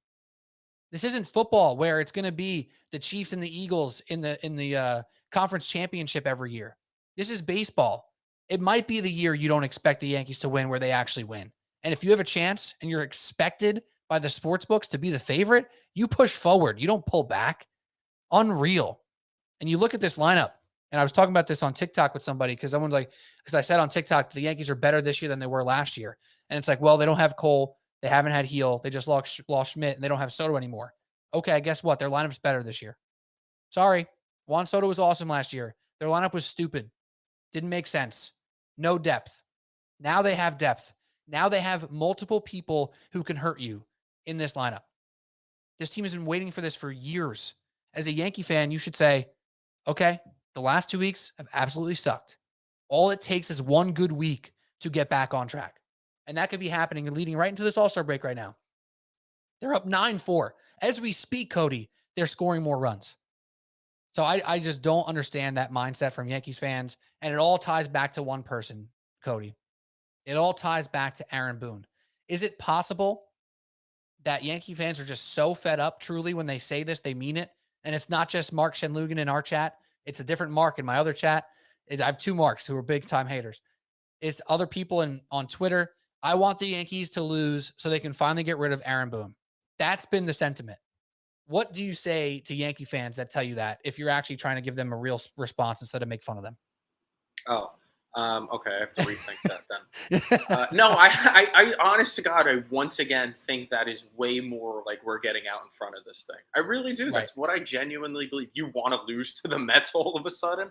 This isn't football where it's going to be the Chiefs and the Eagles in the conference championship every year. This is baseball. It might be the year you don't expect the Yankees to win where they actually win. And if you have a chance and you're expected by the sports books to be the favorite, you push forward. You don't pull back. Unreal. And you look at this lineup, and I was talking about this on TikTok with somebody because I said on TikTok the Yankees are better this year than they were last year. And it's like, well, they don't have Cole. They haven't had Heel. They just lost Schmidt, and they don't have Soto anymore. Okay, guess what? Their lineup's better this year. Sorry. Juan Soto was awesome last year. Their lineup was stupid. Didn't make sense. No depth. Now they have depth. Now they have multiple people who can hurt you in this lineup. This team has been waiting for this for years. As a Yankee fan, you should say, okay, the last 2 weeks have absolutely sucked. All it takes is one good week to get back on track. And that could be happening and leading right into this All-Star break right now. They're up 9-4. As we speak, Cody, they're scoring more runs. So I just don't understand that mindset from Yankees fans. And it all ties back to one person, Cody. It all ties back to Aaron Boone. Is it possible that Yankee fans are just so fed up truly when they say this, they mean it? And it's not just Mark Shenlugan in our chat. It's a different Mark in my other chat. I have 2 Marks who are big time haters. It's other people on Twitter. I want the Yankees to lose so they can finally get rid of Aaron Boone. That's been the sentiment. What do you say to Yankee fans that tell you that if you're actually trying to give them a real response instead of make fun of them? Oh, okay. I have to rethink that then. No, I honest to God, I once again think that is way more like we're getting out in front of this thing. I really do. That's what I genuinely believe. You want to lose to the Mets all of a sudden?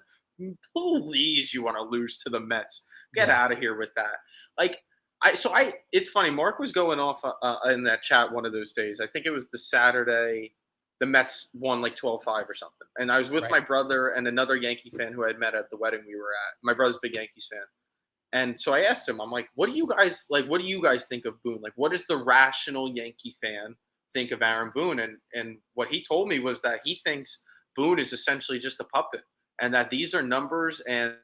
Please, you want to lose to the Mets? Get out of here with that. Like, it's funny. Mark was going off in that chat one of those days. I think it was the Saturday. The Mets won like 12-5 or something. And I was with my brother and another Yankee fan who I had met at the wedding we were at. My brother's a big Yankees fan. And so I asked him, I'm like, what do you guys think of Boone? Like, what does the rational Yankee fan think of Aaron Boone? And what he told me was that he thinks Boone is essentially just a puppet, and that these are numbers and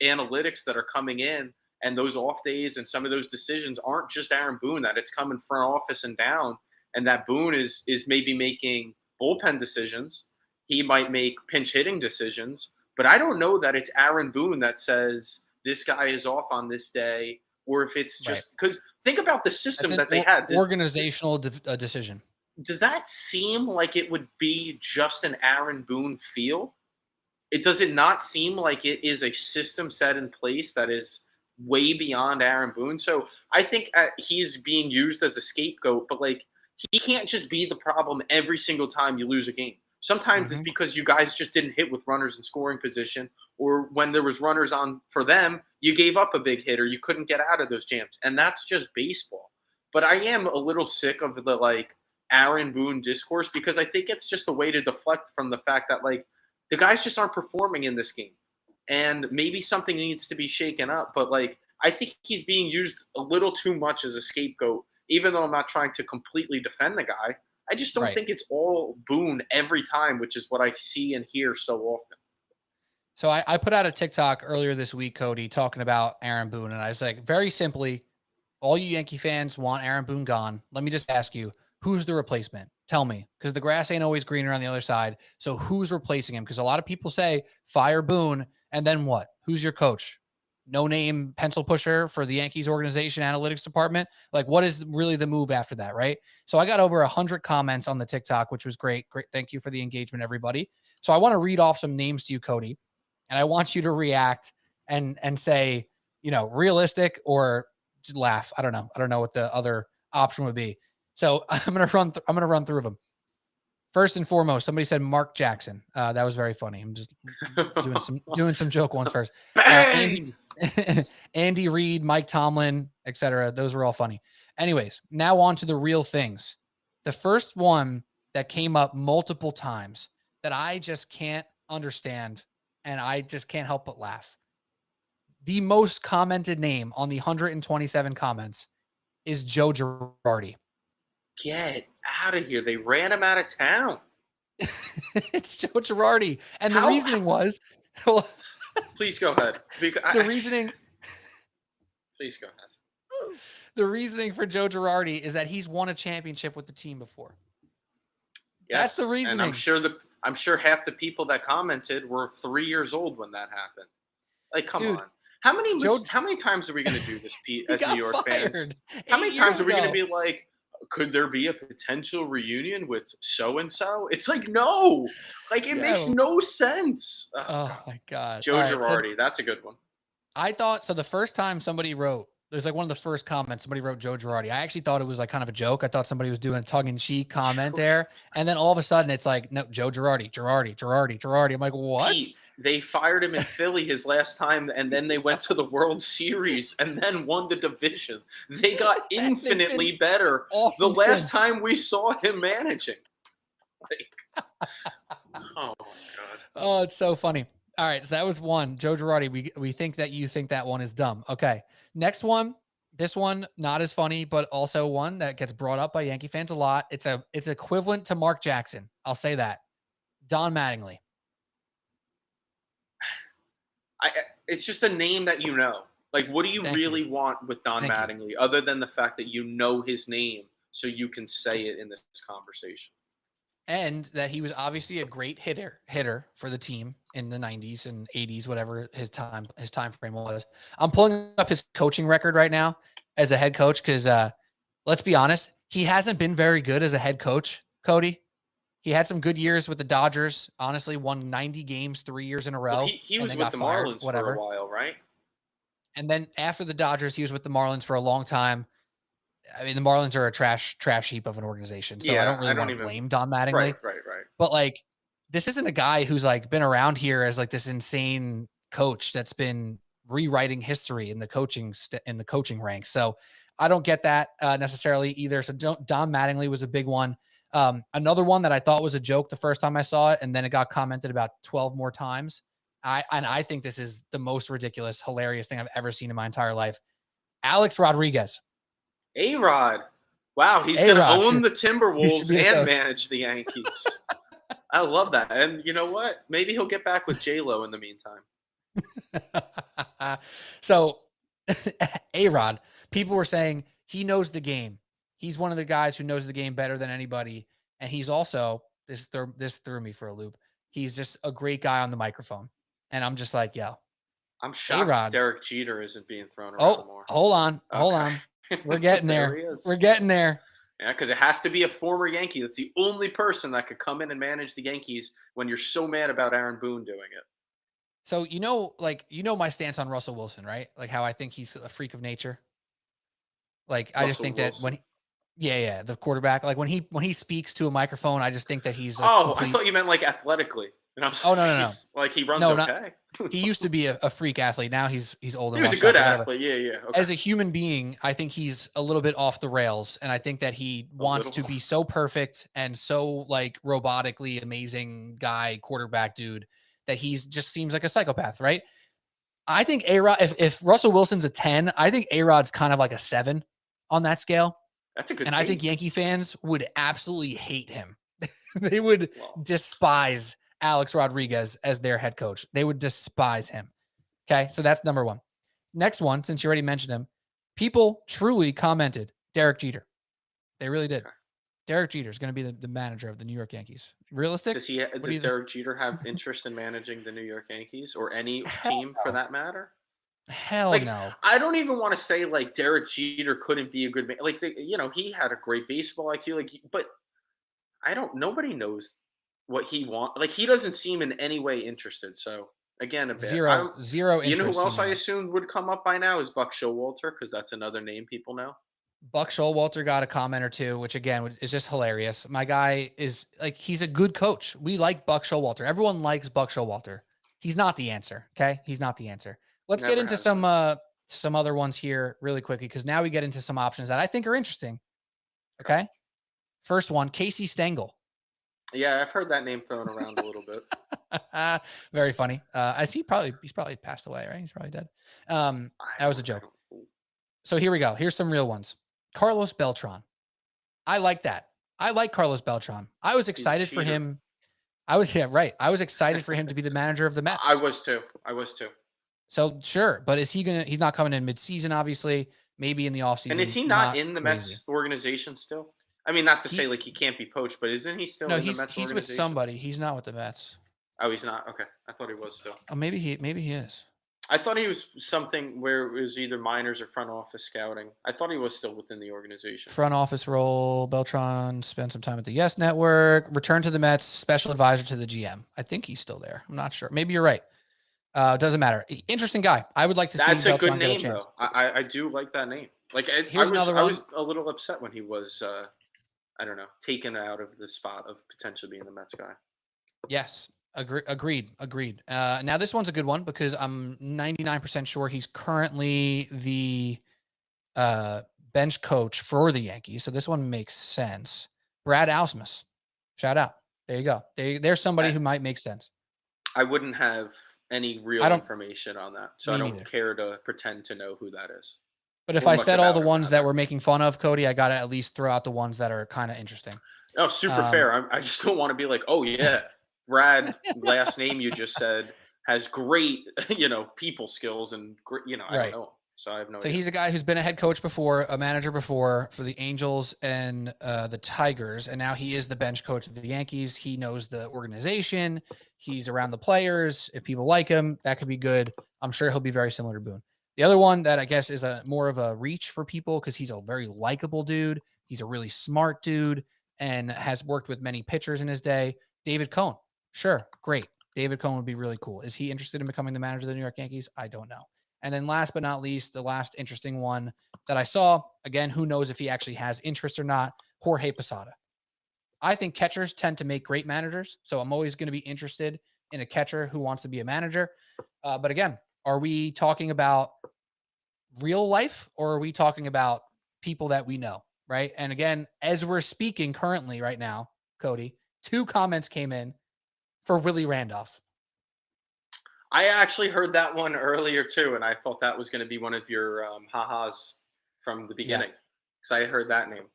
analytics that are coming in, and those off days and some of those decisions aren't just Aaron Boone, that it's coming front office and down. And that Boone is maybe making bullpen decisions. He might make pinch hitting decisions, but I don't know that it's Aaron Boone that says this guy is off on this day, or if it's just because think about the system that they had. Organizational decision. Does that seem like it would be just an Aaron Boone feel? Does it not seem like it is a system set in place that is way beyond Aaron Boone? So I think he's being used as a scapegoat, but like, he can't just be the problem every single time you lose a game. Sometimes it's because you guys just didn't hit with runners in scoring position, or when there was runners on for them, you gave up a big hit or you couldn't get out of those jams. And that's just baseball. But I am a little sick of the like Aaron Boone discourse, because I think it's just a way to deflect from the fact that like the guys just aren't performing in this game. And maybe something needs to be shaken up. But like, I think he's being used a little too much as a scapegoat. Even though I'm not trying to completely defend the guy, I just don't think it's all Boone every time, which is what I see and hear so often. So I put out a TikTok earlier this week, Cody, talking about Aaron Boone. And I was like, very simply, all you Yankee fans want Aaron Boone gone. Let me just ask you, who's the replacement? Tell me, because the grass ain't always greener on the other side. So who's replacing him? Because a lot of people say fire Boone, and then what? Who's your coach? No name pencil pusher for the Yankees organization analytics department. Like, what is really the move after that, right? So I got over 100 comments on the TikTok, which was great. Great, thank you for the engagement, everybody. So I want to read off some names to you, Cody, and I want you to react and say, realistic or laugh. I don't know. I don't know what the other option would be. So I'm gonna run through them. First and foremost, somebody said Mark Jackson. That was very funny. I'm just doing some joke ones first. Bang! Andy Reid, Mike Tomlin, etc. Those were all funny. Anyways, now on to the real things. The first one that came up multiple times that I just can't understand, and I just can't help but laugh. The most commented name on the 127 comments is Joe Girardi. Get out of here. They ran him out of town. It's Joe Girardi. And the reasoning was, well, please go ahead. The reasoning. Please go ahead. The reasoning for Joe Girardi is that he's won a championship with the team before. Yes, that's the reasoning. And I'm sure half the people that commented were 3 years old when that happened. Like, come on. How many times are we going to do this, Pete, as New York fans? How many times are we going to be like, could there be a potential reunion with so-and-so? It's like, no. Like, it makes no sense. Oh my God. Joe Girardi, that's a good one. I thought, so the first time somebody wrote, there's like one of the first comments, somebody wrote Joe Girardi. I actually thought it was like kind of a joke. I thought somebody was doing a tongue-in-cheek comment there. And then all of a sudden it's like, no, Joe Girardi. I'm like, what? Pete, they fired him in Philly his last time, and then they went to the World Series and then won the division. They got infinitely better the last time we saw him managing. Like, oh, my God. Oh, it's so funny. All right, so that was one. Joe Girardi, we think that you think that one is dumb. Okay, next one. This one, not as funny, but also one that gets brought up by Yankee fans a lot. It's equivalent to Mark Jackson. I'll say that. Don Mattingly. It's just a name that you know. Like, what do you really want with Don Mattingly, other than the fact that you know his name so you can say it in this conversation? And that he was obviously a great hitter for the team in the 90s and 80s, whatever his time frame was. I'm pulling up his coaching record right now as a head coach because let's be honest, he hasn't been very good as a head coach, Cody. He had some good years with the Dodgers. Honestly, won 90 games 3 years in a row. Well, he was with the Marlins for a while, right? And then after the Dodgers, he was with the Marlins for a long time. I mean, the Marlins are a trash heap of an organization, so I don't really want to blame Don Mattingly. Right. But like, this isn't a guy who's like been around here as like this insane coach that's been rewriting history in the coaching ranks. So I don't get that necessarily either. So Don Mattingly was a big one. Another one that I thought was a joke the first time I saw it, and then it got commented about 12 more times. I think this is the most ridiculous, hilarious thing I've ever seen in my entire life. Alex Rodriguez. A-Rod. Wow, he's going to own the Timberwolves and manage the Yankees. I love that. And you know what? Maybe he'll get back with J-Lo in the meantime. So, A-Rod, people were saying he knows the game. He's one of the guys who knows the game better than anybody. And he's also, this threw me for a loop, he's just a great guy on the microphone. And I'm just like, yo. I'm shocked Derek Jeter isn't being thrown around more. Hold on. We're getting there. We're getting there. Yeah, because it has to be a former Yankee. That's the only person that could come in and manage the Yankees when you're so mad about Aaron Boone doing it. So, my stance on Russell Wilson, right? Like how I think he's a freak of nature. Like, I just think that when the quarterback, like when he speaks to a microphone, I just think that he's I thought you meant like athletically. And I was no. Like he runs okay. He used to be a freak athlete. Now he's old. He was a good athlete. Yeah. Okay. As a human being, I think he's a little bit off the rails, and I think that he wants to be so perfect and so like robotically amazing guy, quarterback dude, that he's just seems like a psychopath, right? I think A-Rod, if Russell Wilson's a 10, I think A-Rod's kind of like a 7 on that scale. That's a good. And I think Yankee fans would absolutely hate him. They would despise Alex Rodriguez as their head coach. They would despise him. Okay, so that's number one. Next one, since you already mentioned him, people truly commented Derek Jeter. They really did. Okay. Derek Jeter is going to be the manager of the New York Yankees. Realistic? Does Derek Jeter have interest in managing the New York Yankees or any Hell team for no. that matter? Hell Like, no. I don't even want to say like Derek Jeter couldn't be a good man. Like, he had a great baseball IQ. But I don't. Nobody knows what he wants. Like, he doesn't seem in any way interested. So again, a bit. Zero You know interest who else I seemingly. assumed would come up by now is Buck Showalter, because that's another name people know. Buck Showalter got a comment or two, which again is just hilarious. My guy is like, he's a good coach. We like Buck Showalter. Everyone likes Buck Showalter. He's not the answer. Okay. He's not the answer. Let's get Never into has been. some other ones here really quickly, because now we get into some options that I think are interesting. Okay. Okay. First one, Casey Stengel. Yeah, I've heard that name thrown around a little bit. Very funny. He's probably passed away, right? He's probably dead. That was a joke. So here we go. Here's some real ones. Carlos Beltran. I like that. I like Carlos Beltran. I was excited for him. I was excited for him to be the manager of the Mets. I was too. So sure, but he's not coming in mid-season, obviously, maybe in the offseason. And is he not in the Mets organization still? I mean, not to say like he can't be poached, but isn't he still in the Mets organization? He's with somebody. He's not with the Mets. Oh, he's not? Okay. I thought he was still. Oh, maybe he is. I thought he was something where it was either minors or front office scouting. I thought he was still within the organization. Front office role. Beltran spent some time at the Yes Network. Returned to the Mets. Special advisor to the GM. I think he's still there. I'm not sure. Maybe you're right. Doesn't matter. Interesting guy. I would like to see That's a Beltran good name, though. I do like that name. Like, I was a little upset when he was, I don't know, taken out of the spot of potentially being the Mets guy. Yes. Agreed. Now this one's a good one because I'm 99% sure he's currently the bench coach for the Yankees. So this one makes sense. Brad Ausmus. Shout out. There you go. There's somebody who might make sense. I wouldn't have any real information on that. So I don't care to pretend to know who that is. But if I said all the ones that we're making fun of, Cody, I got to at least throw out the ones that are kind of interesting. Oh, super fair. I just don't want to be like, oh, yeah, Brad, last name you just said, has great, people skills and, I don't know. So I have no idea. So he's a guy who's been a head coach before, a manager before for the Angels and the Tigers. And now he is the bench coach of the Yankees. He knows the organization. He's around the players. If people like him, that could be good. I'm sure he'll be very similar to Boone. The other one that I guess is more of a reach for people because he's a very likable dude. He's a really smart dude and has worked with many pitchers in his day. David Cohn. Sure. Great. David Cohn would be really cool. Is he interested in becoming the manager of the New York Yankees? I don't know. And then last but not least, the last interesting one that I saw, again, who knows if he actually has interest or not, Jorge Posada. I think catchers tend to make great managers. So I'm always going to be interested in a catcher who wants to be a manager. But again, are we talking about real life or are we talking about people that we know, right? And again, as we're speaking currently right now, Cody, 2 comments came in for Willie Randolph. I actually heard that one earlier too, and I thought that was going to be one of your ha-has from the beginning because I heard that name.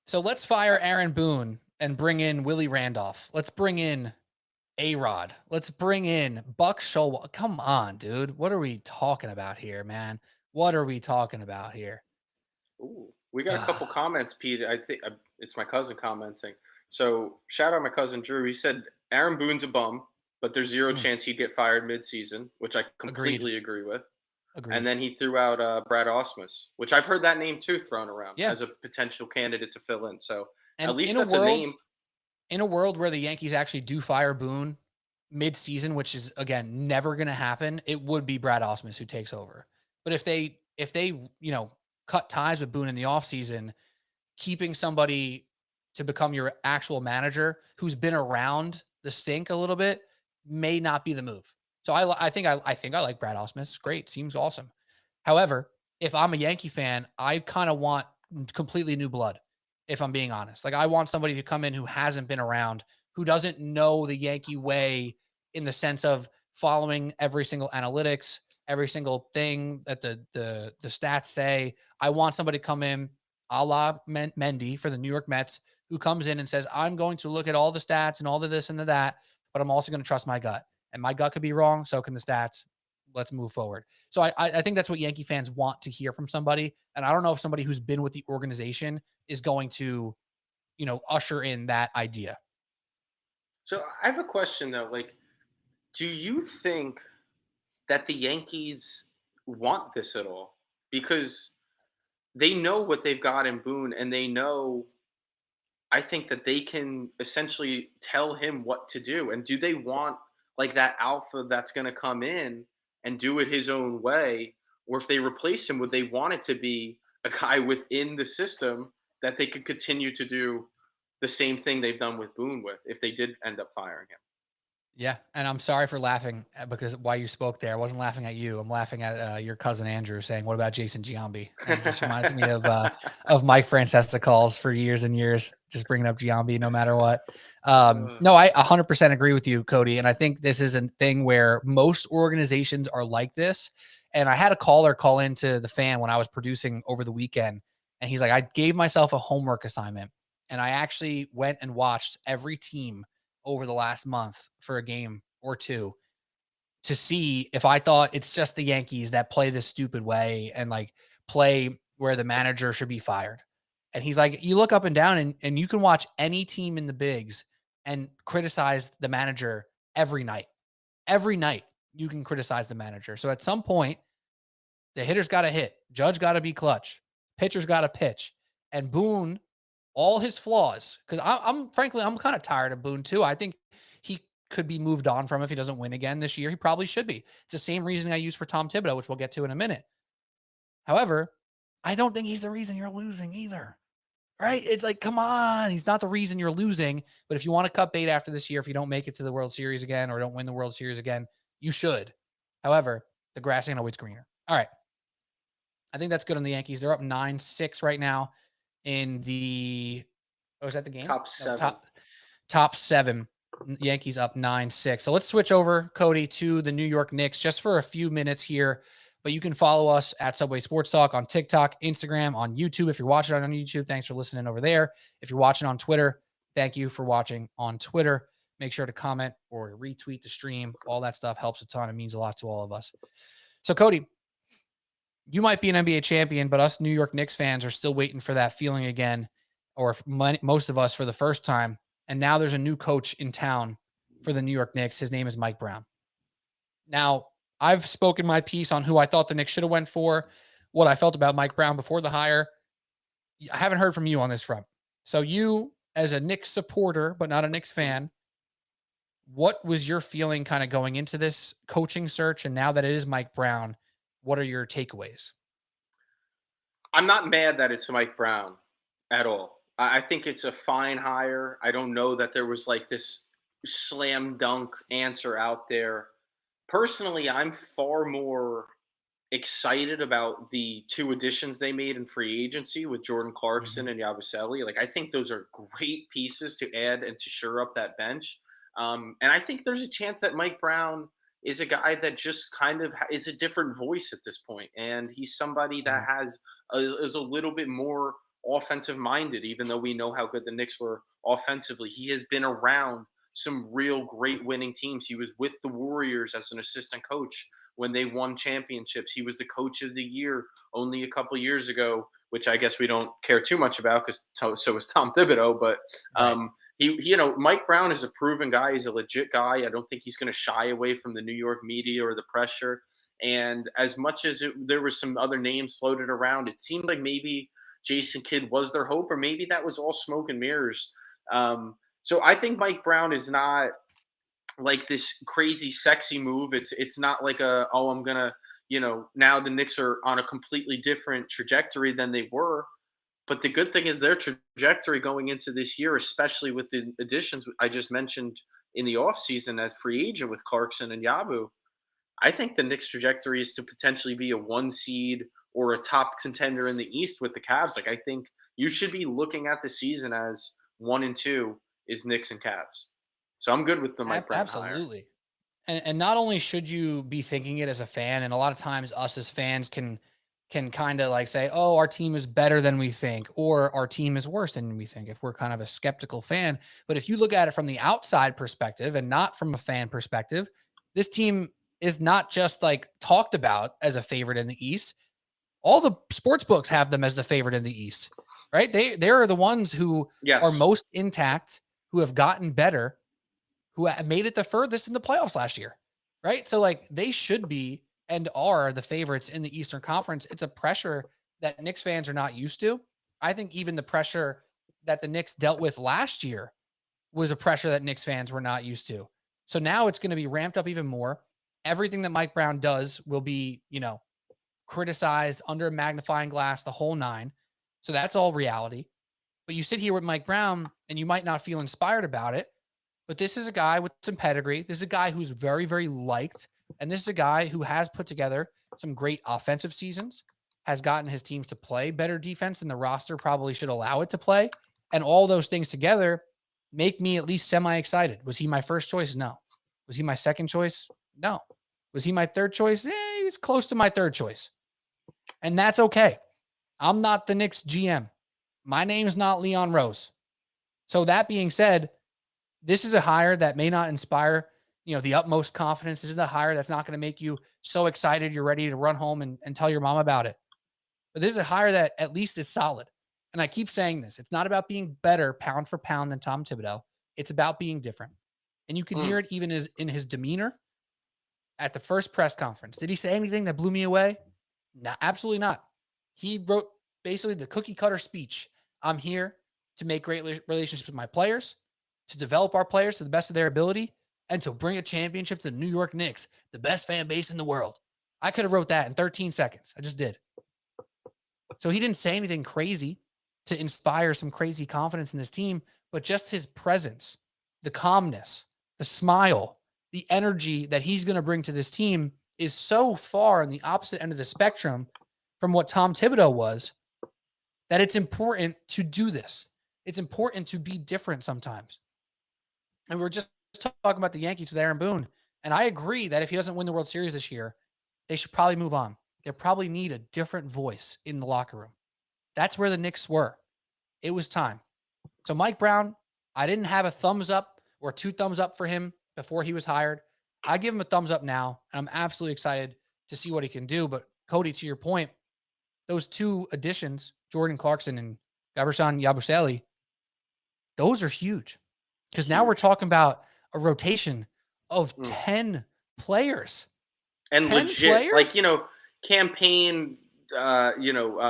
So let's fire Aaron Boone and bring in Willie Randolph. Let's bring in A-Rod. Let's bring in Buck Showalter. Come on, dude. What are we talking about here, man? What are we talking about here? Ooh, we got a couple comments, Pete. I think it's my cousin commenting. So shout out my cousin Drew. He said Aaron Boone's a bum, but there's zero chance he'd get fired mid-season, which I completely agree with. Agreed. And then he threw out Brad Ausmus, which I've heard that name too thrown around as a potential candidate to fill in. So at least that's a name. In a world where the Yankees actually do fire Boone mid-season, which is again never going to happen, it would be Brad Ausmus who takes over. But if they cut ties with Boone in the offseason, keeping somebody to become your actual manager who's been around the stink a little bit may not be the move. So I think I like Brad Ausmus. It's great. Seems awesome. However, if I'm a Yankee fan, I kind of want completely new blood, if I'm being honest. Like I want somebody to come in who hasn't been around, who doesn't know the Yankee way in the sense of following every single analytics, every single thing that the stats say. I want somebody to come in a la Mendy for the New York Mets, who comes in and says, I'm going to look at all the stats and all of this and that, but I'm also going to trust my gut. And my gut could be wrong. So can the stats. Let's move forward. So I think that's what Yankee fans want to hear from somebody. And I don't know if somebody who's been with the organization is going to, usher in that idea. So I have a question though. Like, do you think that the Yankees want this at all? Because they know what they've got in Boone, and they know, I think, that they can essentially tell him what to do. And do they want like that alpha that's going to come in and do it his own way? Or if they replace him, would they want it to be a guy within the system that they could continue to do the same thing they've done with Boone with if they did end up firing him? Yeah, and I'm sorry for laughing because while you spoke there, I wasn't laughing at you. I'm laughing at your cousin Andrew saying, "What about Jason Giambi?" And it just reminds me of Mike Francesa calls for years and years, just bringing up Giambi no matter what. Uh, No, I 100% agree with you, Cody, and I think this is a thing where most organizations are like this. And I had a caller call into the fan when I was producing over the weekend, and he's like, "I gave myself a homework assignment, and I actually went and watched every team over the last month for a game or two to see if I thought it's just the Yankees that play this stupid way and like play where the manager should be fired." And he's like, you look up and down and you can watch any team in the bigs and criticize the manager every night. Every night you can criticize the manager. So at some point, the hitter's got to hit, Judge got to be clutch, pitcher's got to pitch. And Boone, all his flaws, because I'm frankly, I'm kind of tired of Boone too. I think he could be moved on from if he doesn't win again this year. He probably should be. It's the same reasoning I use for Tom Thibodeau, which we'll get to in a minute. However, I don't think he's the reason you're losing either. Right? It's like, come on. He's not the reason you're losing. But if you want to cut bait after this year, if you don't make it to the World Series again or don't win the World Series again, you should. However, the grass ain't always greener. All right. I think that's good on the Yankees. They're up 9-6 right now in the oh, is that the game? top No, seven. top 7. Yankees up 9-6. So let's switch over, Cody, to the New York Knicks just for a few minutes here. But you can follow us at Subway Sports Talk on TikTok, Instagram, on YouTube. If you're watching on YouTube, thanks for listening over there. If you're watching on Twitter, thank you for watching on Twitter. Make sure to comment or retweet the stream. All that stuff helps a ton. It means a lot to all of us. So, Cody, you might be an NBA champion, but us New York Knicks fans are still waiting for that feeling again, or most of us for the first time. And now there's a new coach in town for the New York Knicks. His name is Mike Brown. Now, I've spoken my piece on who I thought the Knicks should have went for, what I felt about Mike Brown before the hire. I haven't heard from you on this front. So you, as a Knicks supporter, but not a Knicks fan, what was your feeling kind of going into this coaching search? And now that it is Mike Brown, what are your takeaways? I'm not mad that it's Mike Brown at all. I think it's a fine hire. I don't know that there was like this slam dunk answer out there. Personally, I'm far more excited about the two additions they made in free agency with Jordan Clarkson Mhm. and Yabusele. Like, I think those are great pieces to add and to shore up that bench. And I think there's a chance that Mike Brown is a guy that just kind of is a different voice at this point, and he's somebody that Mhm. is a little bit more offensive minded. Even though we know how good the Knicks were offensively, he has been around some real great winning teams. He was with the Warriors as an assistant coach when they won championships. He was the coach of the year only a couple years ago, which I guess we don't care too much about because so was Tom Thibodeau. But Right. Mike Brown is a proven guy. He's a legit guy. I don't think he's going to shy away from the New York media or the pressure. And as much as there was some other names floated around, it seemed like maybe Jason Kidd was their hope, or maybe that was all smoke and mirrors. So I think Mike Brown is not like this crazy sexy move. It's not like I'm gonna, now the Knicks are on a completely different trajectory than they were. But the good thing is their trajectory going into this year, especially with the additions I just mentioned in the offseason as free agent with Clarkson and Yabu. I think the Knicks trajectory is to potentially be a 1 seed or a top contender in the East with the Cavs. Like, I think you should be looking at the season as 1 and 2 is Knicks and Cavs. So I'm good with the Mike Brown hire. Absolutely. And not only should you be thinking it as a fan, and a lot of times us as fans can can kind of like say, oh, our team is better than we think, or our team is worse than we think if we're kind of a skeptical fan. But if you look at it from the outside perspective and not from a fan perspective, this team is not just like talked about as a favorite in the East. All the sports books have them as the favorite in the East, right? They are the ones who are Yes. most intact, who have gotten better, who made it the furthest in the playoffs last year, right? So like they should be and are the favorites in the Eastern Conference. It's a pressure that Knicks fans are not used to. I think even the pressure that the Knicks dealt with last year was a pressure that Knicks fans were not used to. So now it's going to be ramped up even more. Everything that Mike Brown does will be, criticized under a magnifying glass, the whole nine. So that's all reality. But you sit here with Mike Brown and you might not feel inspired about it. But this is a guy with some pedigree. This is a guy who's very, very liked. And this is a guy who has put together some great offensive seasons, has gotten his teams to play better defense than the roster probably should allow it to play. And all those things together make me at least semi-excited. Was he my first choice? No. Was he my second choice? No. Was he my third choice? He was close to my third choice. And that's okay. I'm not the Knicks GM. My name's not Leon Rose. So that being said, this is a hire that may not inspire, the utmost confidence. This is a hire that's not going to make you so excited you're ready to run home and tell your mom about it. But this is a hire that at least is solid. And I keep saying this. It's not about being better pound for pound than Tom Thibodeau. It's about being different. And you can hear it even in his demeanor at the first press conference. Did he say anything that blew me away? No, absolutely not. He wrote basically the cookie cutter speech. I'm here to make great relationships with my players, to develop our players to the best of their ability, and to bring a championship to the New York Knicks, the best fan base in the world. I could have wrote that in 13 seconds. I just did. So he didn't say anything crazy to inspire some crazy confidence in this team, but just his presence, the calmness, the smile, the energy that he's going to bring to this team is so far on the opposite end of the spectrum from what Tom Thibodeau was that it's important to do this. It's important to be different sometimes. And we were just talking about the Yankees with Aaron Boone. And I agree that if he doesn't win the World Series this year, they should probably move on. They probably need a different voice in the locker room. That's where the Knicks were. It was time. So Mike Brown, I didn't have a thumbs up or 2 thumbs up for him before he was hired. I give him a thumbs up now, and I'm absolutely excited to see what he can do. But Cody, to your point, those 2 additions, Jordan Clarkson and Gabershan Yabusele, those are huge. Because now we're talking about a rotation of 10 players. And 10 legit, players? campaign, I know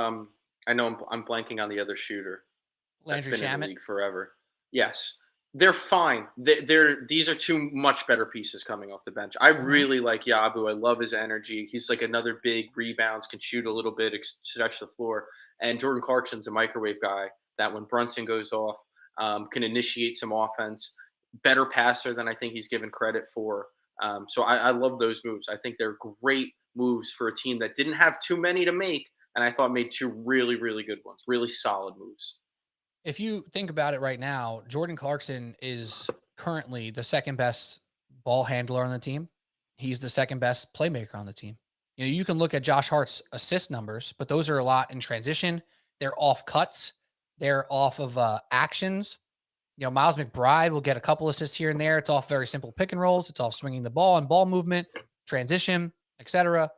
I'm blanking on the other shooter that's Landry been in the Shamet. league forever. Yes. They're fine. These are 2 much better pieces coming off the bench. I really like Yabu. I love his energy. He's like another big rebounds, can shoot a little bit, stretch the floor. And Jordan Clarkson's a microwave guy that when Brunson goes off, can initiate some offense. Better passer than I think he's given credit for. So I love those moves. I think they're great moves for a team that didn't have too many to make, and I thought made 2 really, really good ones, really solid moves. If you think about it right now, Jordan Clarkson is currently the second best ball handler on the team. He's the second best playmaker on the team. You can look at Josh Hart's assist numbers, but those are a lot in transition. They're off cuts. They're off of actions. Miles McBride will get a couple assists here and there. It's off very simple pick and rolls. It's off swinging the ball and ball movement, transition, etc.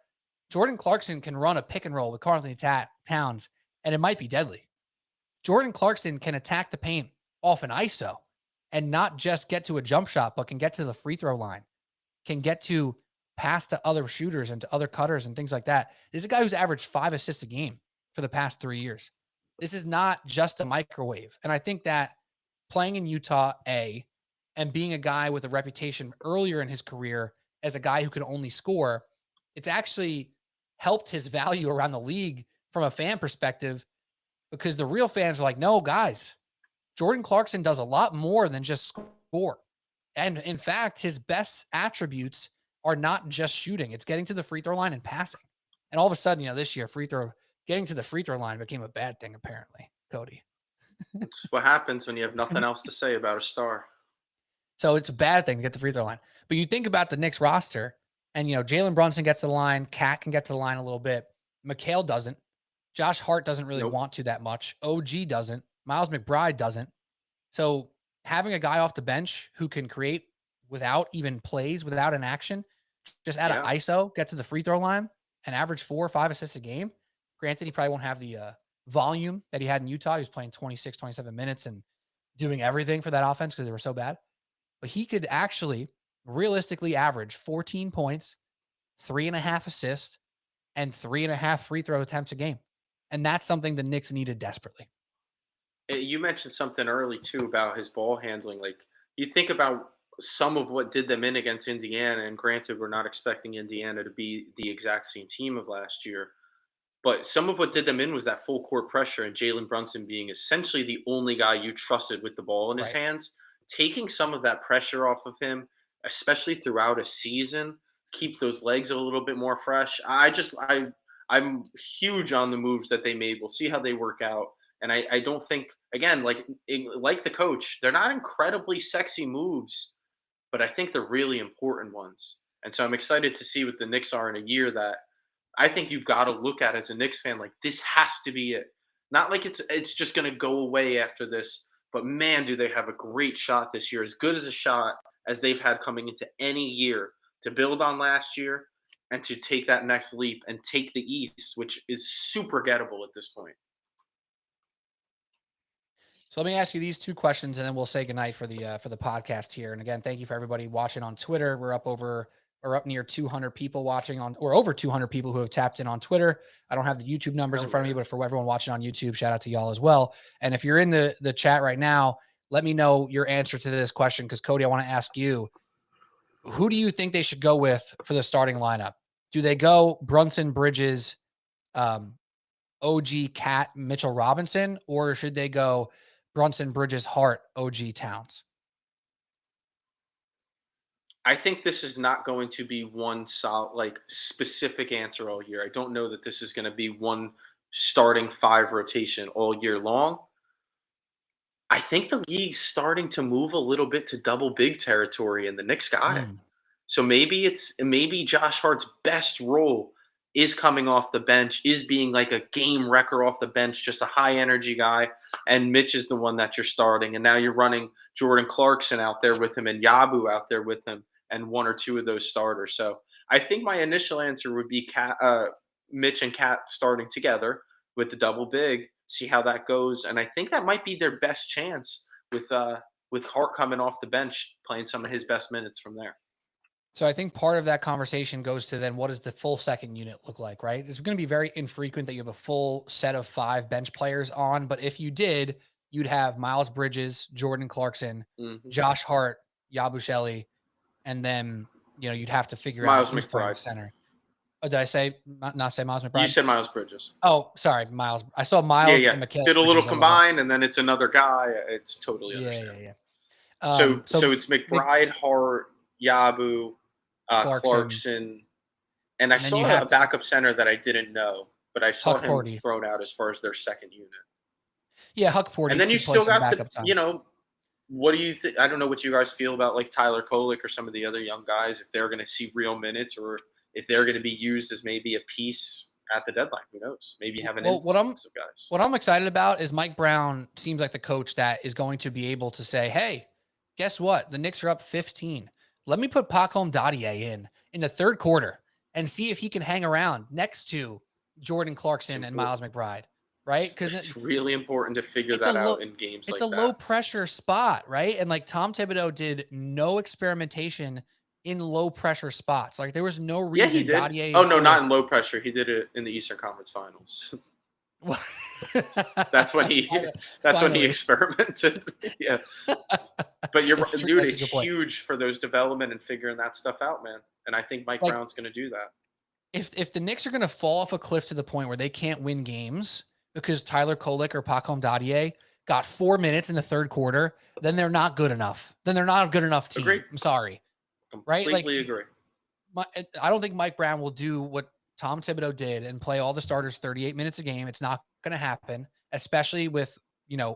Jordan Clarkson can run a pick and roll with Karl Anthony Towns, and it might be deadly. Jordan Clarkson can attack the paint off an ISO and not just get to a jump shot, but can get to the free throw line, can get to pass to other shooters and to other cutters and things like that. This is a guy who's averaged 5 assists a game for the past 3 years. This is not just a microwave. And I think that playing in Utah, and being a guy with a reputation earlier in his career as a guy who can only score, it's actually helped his value around the league from a fan perspective, because the real fans are like, no, guys, Jordan Clarkson does a lot more than just score. And in fact, his best attributes are not just shooting. It's getting to the free throw line and passing. And all of a sudden, this year, getting to the free throw line became a bad thing, apparently, Cody. That's what happens when you have nothing else to say about a star. So it's a bad thing to get the free throw line. But you think about the Knicks roster, and Jalen Brunson gets to the line, Cat can get to the line a little bit. McHale doesn't. Josh Hart doesn't really Nope. want to that much. OG doesn't. Miles McBride doesn't. So having a guy off the bench who can create without even plays, without an action, just add an Yeah. ISO, get to the free throw line, and average 4 or 5 assists a game. Granted, he probably won't have the volume that he had in Utah. He was playing 26, 27 minutes and doing everything for that offense because they were so bad. But he could actually realistically average 14 points, 3.5 assists, and 3.5 free throw attempts a game. And that's something the Knicks needed desperately. You mentioned something early too about his ball handling. Like you think about some of what did them in against Indiana, and granted, we're not expecting Indiana to be the exact same team of last year, but some of what did them in was that full court pressure and Jalen Brunson being essentially the only guy you trusted with the ball in his Right. hands. Taking some of that pressure off of him, especially throughout a season, keep those legs a little bit more fresh. I'm huge on the moves that they made. We'll see how they work out. And I don't think again, like the coach, they're not incredibly sexy moves, but I think they're really important ones. And so I'm excited to see what the Knicks are in a year that I think you've got to look at as a Knicks fan. Like this has to be it. Not like it's just going to go away after this, but man, do they have a great shot this year, as good as a shot as they've had coming into any year to build on last year and to take that next leap and take the East, which is super gettable at this point. So let me ask you these 2 questions, and then we'll say goodnight for the podcast here. And again, thank you for everybody watching on Twitter. We're up near 200 people watching on, or over 200 people who have tapped in on Twitter. I don't have the YouTube numbers in front of me, but for everyone watching on YouTube, shout out to y'all as well. And if you're in the chat right now, let me know your answer to this question, because Cody, I want to ask you, who do you think they should go with for the starting lineup? Do they go Brunson, Bridges, OG, Cat, Mitchell Robinson, or should they go Brunson, Bridges, Hart, OG, Towns? I think this is not going to be one solid, like specific answer all year. I don't know that this is going to be one starting 5 rotation all year long. I think the league's starting to move a little bit to double big territory, and the Knicks got it. So maybe Josh Hart's best role is coming off the bench, is being like a game wrecker off the bench, just a high energy guy. And Mitch is the one that you're starting. And now you're running Jordan Clarkson out there with him and Yabu out there with him and 1 or 2 of those starters. So I think my initial answer would be Mitch and Cat starting together with the double big, see how that goes. And I think that might be their best chance with Hart coming off the bench, playing some of his best minutes from there. So I think part of that conversation goes to then what does the full second unit look like, right? It's going to be very infrequent that you have a full set of 5 bench players on, but if you did, you'd have Miles Bridges, Jordan Clarkson, Josh Hart, Yabusele, and then, you'd have to figure out Miles who's playing McBride. center. Oh, did I say not say Miles McBride? You said Miles Bridges. Oh, sorry, Miles. I saw Miles and McHale. Did a little combine, and then it's another guy. It's totally understandable. Yeah. So it's McBride, Hart, Yabu, Clarkson, and I saw a backup center that I didn't know, but I saw him thrown out as far as their second unit. Yeah, Huck Porty. And then you still got what do you think? I don't know what you guys feel about like Tyler Kolek or some of the other young guys, if they're going to see real minutes or if they're going to be used as maybe a piece at the deadline. Who knows? Maybe have an influx of guys. What I'm excited about is Mike Brown seems like the coach that is going to be able to say, hey, guess what? The Knicks are up 15. Let me put Pacom Dadier in the 3rd quarter and see if he can hang around next to Jordan Clarkson and Miles McBride, right? Because it's really important to figure that out in games like that. It's a low pressure spot, right? And like Tom Thibodeau did no experimentation in low pressure spots. Like there was no reason. Yeah, he did. Dadier not in low pressure. He did it in the Eastern Conference Finals. That's when he experimented. Yeah. But you're right, dude, it's huge for those development and figuring that stuff out, man. And I think Mike Brown's going to do that. If the Knicks are going to fall off a cliff to the point where they can't win games because Tyler Kolek or Pacom Dadier got 4 minutes in the 3rd quarter, then they're not good enough. Then they're not a good enough team. Agreed. I'm sorry. Completely agree. I don't think Mike Brown will do what Tom Thibodeau did and play all the starters 38 minutes a game. It's not going to happen, especially with,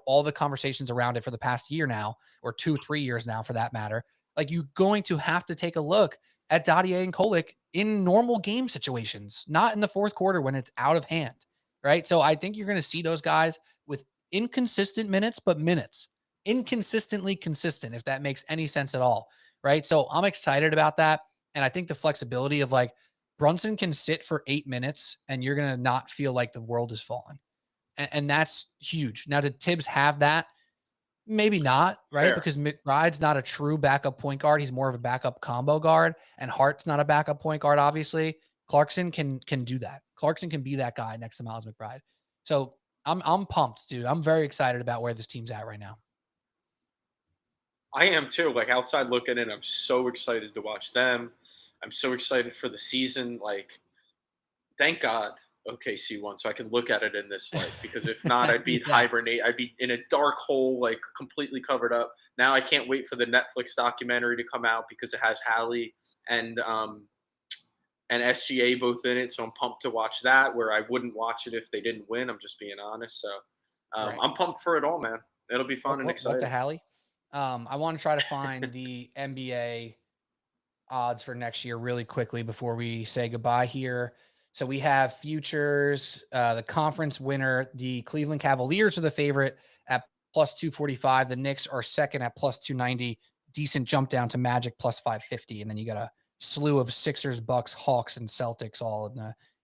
all the conversations around it for the past year now, or 2-3 years now for that matter. Like you're going to have to take a look at Dottier and Kolek in normal game situations, not in the fourth quarter when it's out of hand, right? So I think you're going to see those guys with inconsistent minutes, but minutes, inconsistently consistent, if that makes any sense at all, right? So I'm excited about that. And I think the flexibility of like Brunson can sit for 8 minutes and you're going to not feel like the world is falling. And that's huge. Now, did Tibbs have that? Maybe not, right? Fair. Because McBride's not a true backup point guard. He's more of a backup combo guard, and Hart's not a backup point guard, obviously. Clarkson can do that. Clarkson can be that guy next to Miles McBride. So I'm pumped, dude. I'm very excited about where this team's at right now. I am too. Like outside looking in, I'm so excited to watch them. I'm so excited for the season. Like, thank God OKC won, so I can look at it in this light. Because if not, I'd be Yeah, hibernate. I'd be in a dark hole, like completely covered up. Now I can't wait for the Netflix documentary to come out because it has Hallie and SGA both in it. So I'm pumped to watch that. Where I wouldn't watch it if they didn't win. I'm just being honest. So right. I'm pumped for it all, man. It'll be fun and What the exciting. Hallie? I want to try to find the NBA odds for next year really quickly before we say goodbye here. So we have futures, the conference winner, the Cleveland Cavaliers are the favorite at plus 245. The Knicks are second at plus 290. Decent jump down to Magic plus 550. And then you got a slew of Sixers, Bucks, Hawks, and Celtics all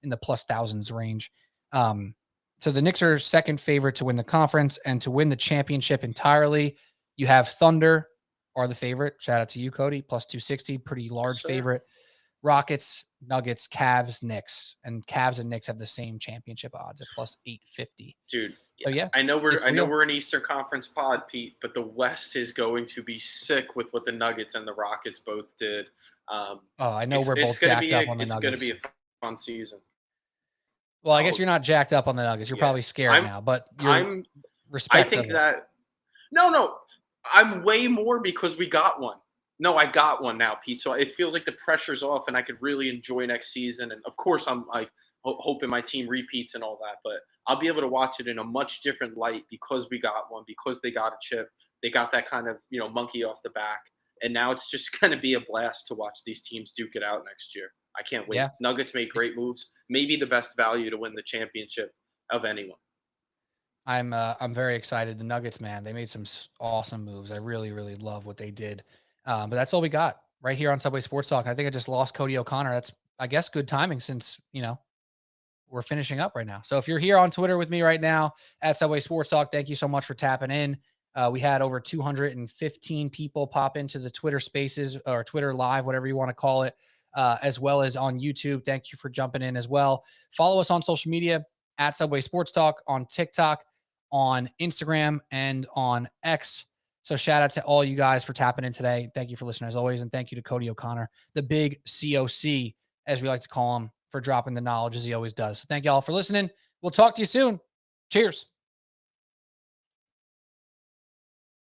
in the plus thousands range. So the Knicks are second favorite to win the conference and to win the championship entirely. You have Thunder are the favorite. Shout out to you, Cody, plus 260, pretty Yes, large sir. favorite. Rockets, Nuggets, Cavs, Knicks, and Cavs and Knicks have the same championship odds at plus 850. Dude, yeah, So yeah, I know it's real. we're an Eastern Conference pod, Pete, but the West is going to be sick with what the Nuggets and the Rockets both did. Oh, I know we're It's both gonna jacked be up on the it's gonna Nuggets. be a fun season. Well, I guess Oh you're not jacked up on the Nuggets. You're yeah, probably scared I'm now, but you're I'm I respect think of it. that no, I'm way more because we got one. No, I got one now, Pete. So it feels like the pressure's off, and I could really enjoy next season. And of course, I'm like hoping my team repeats and all that. But I'll be able to watch it in a much different light because we got one, because they got a chip, they got that kind of monkey off the back, and now it's just going to be a blast to watch these teams duke it out next year. I can't wait. Yeah. Nuggets made great moves, maybe the best value to win the championship of anyone. I'm very excited. The Nuggets, man, they made some awesome moves. I really, really love what they did. But that's all we got right here on Subway Sports Talk. I think I just lost Cody O'Connor. That's, I guess, good timing since we're finishing up right now. So if you're here on Twitter with me right now at Subway Sports Talk, thank you so much for tapping in. We had over 215 people pop into the Twitter Spaces or Twitter Live, whatever you want to call it, as well as on YouTube. Thank you for jumping in as well. Follow us on social media at Subway Sports Talk on TikTok, on Instagram, and on X. So shout out to all you guys for tapping in today. Thank you for listening as always. And thank you to Cody O'Connor, the big COC, as we like to call him, for dropping the knowledge as he always does. So thank y'all for listening. We'll talk to you soon. Cheers.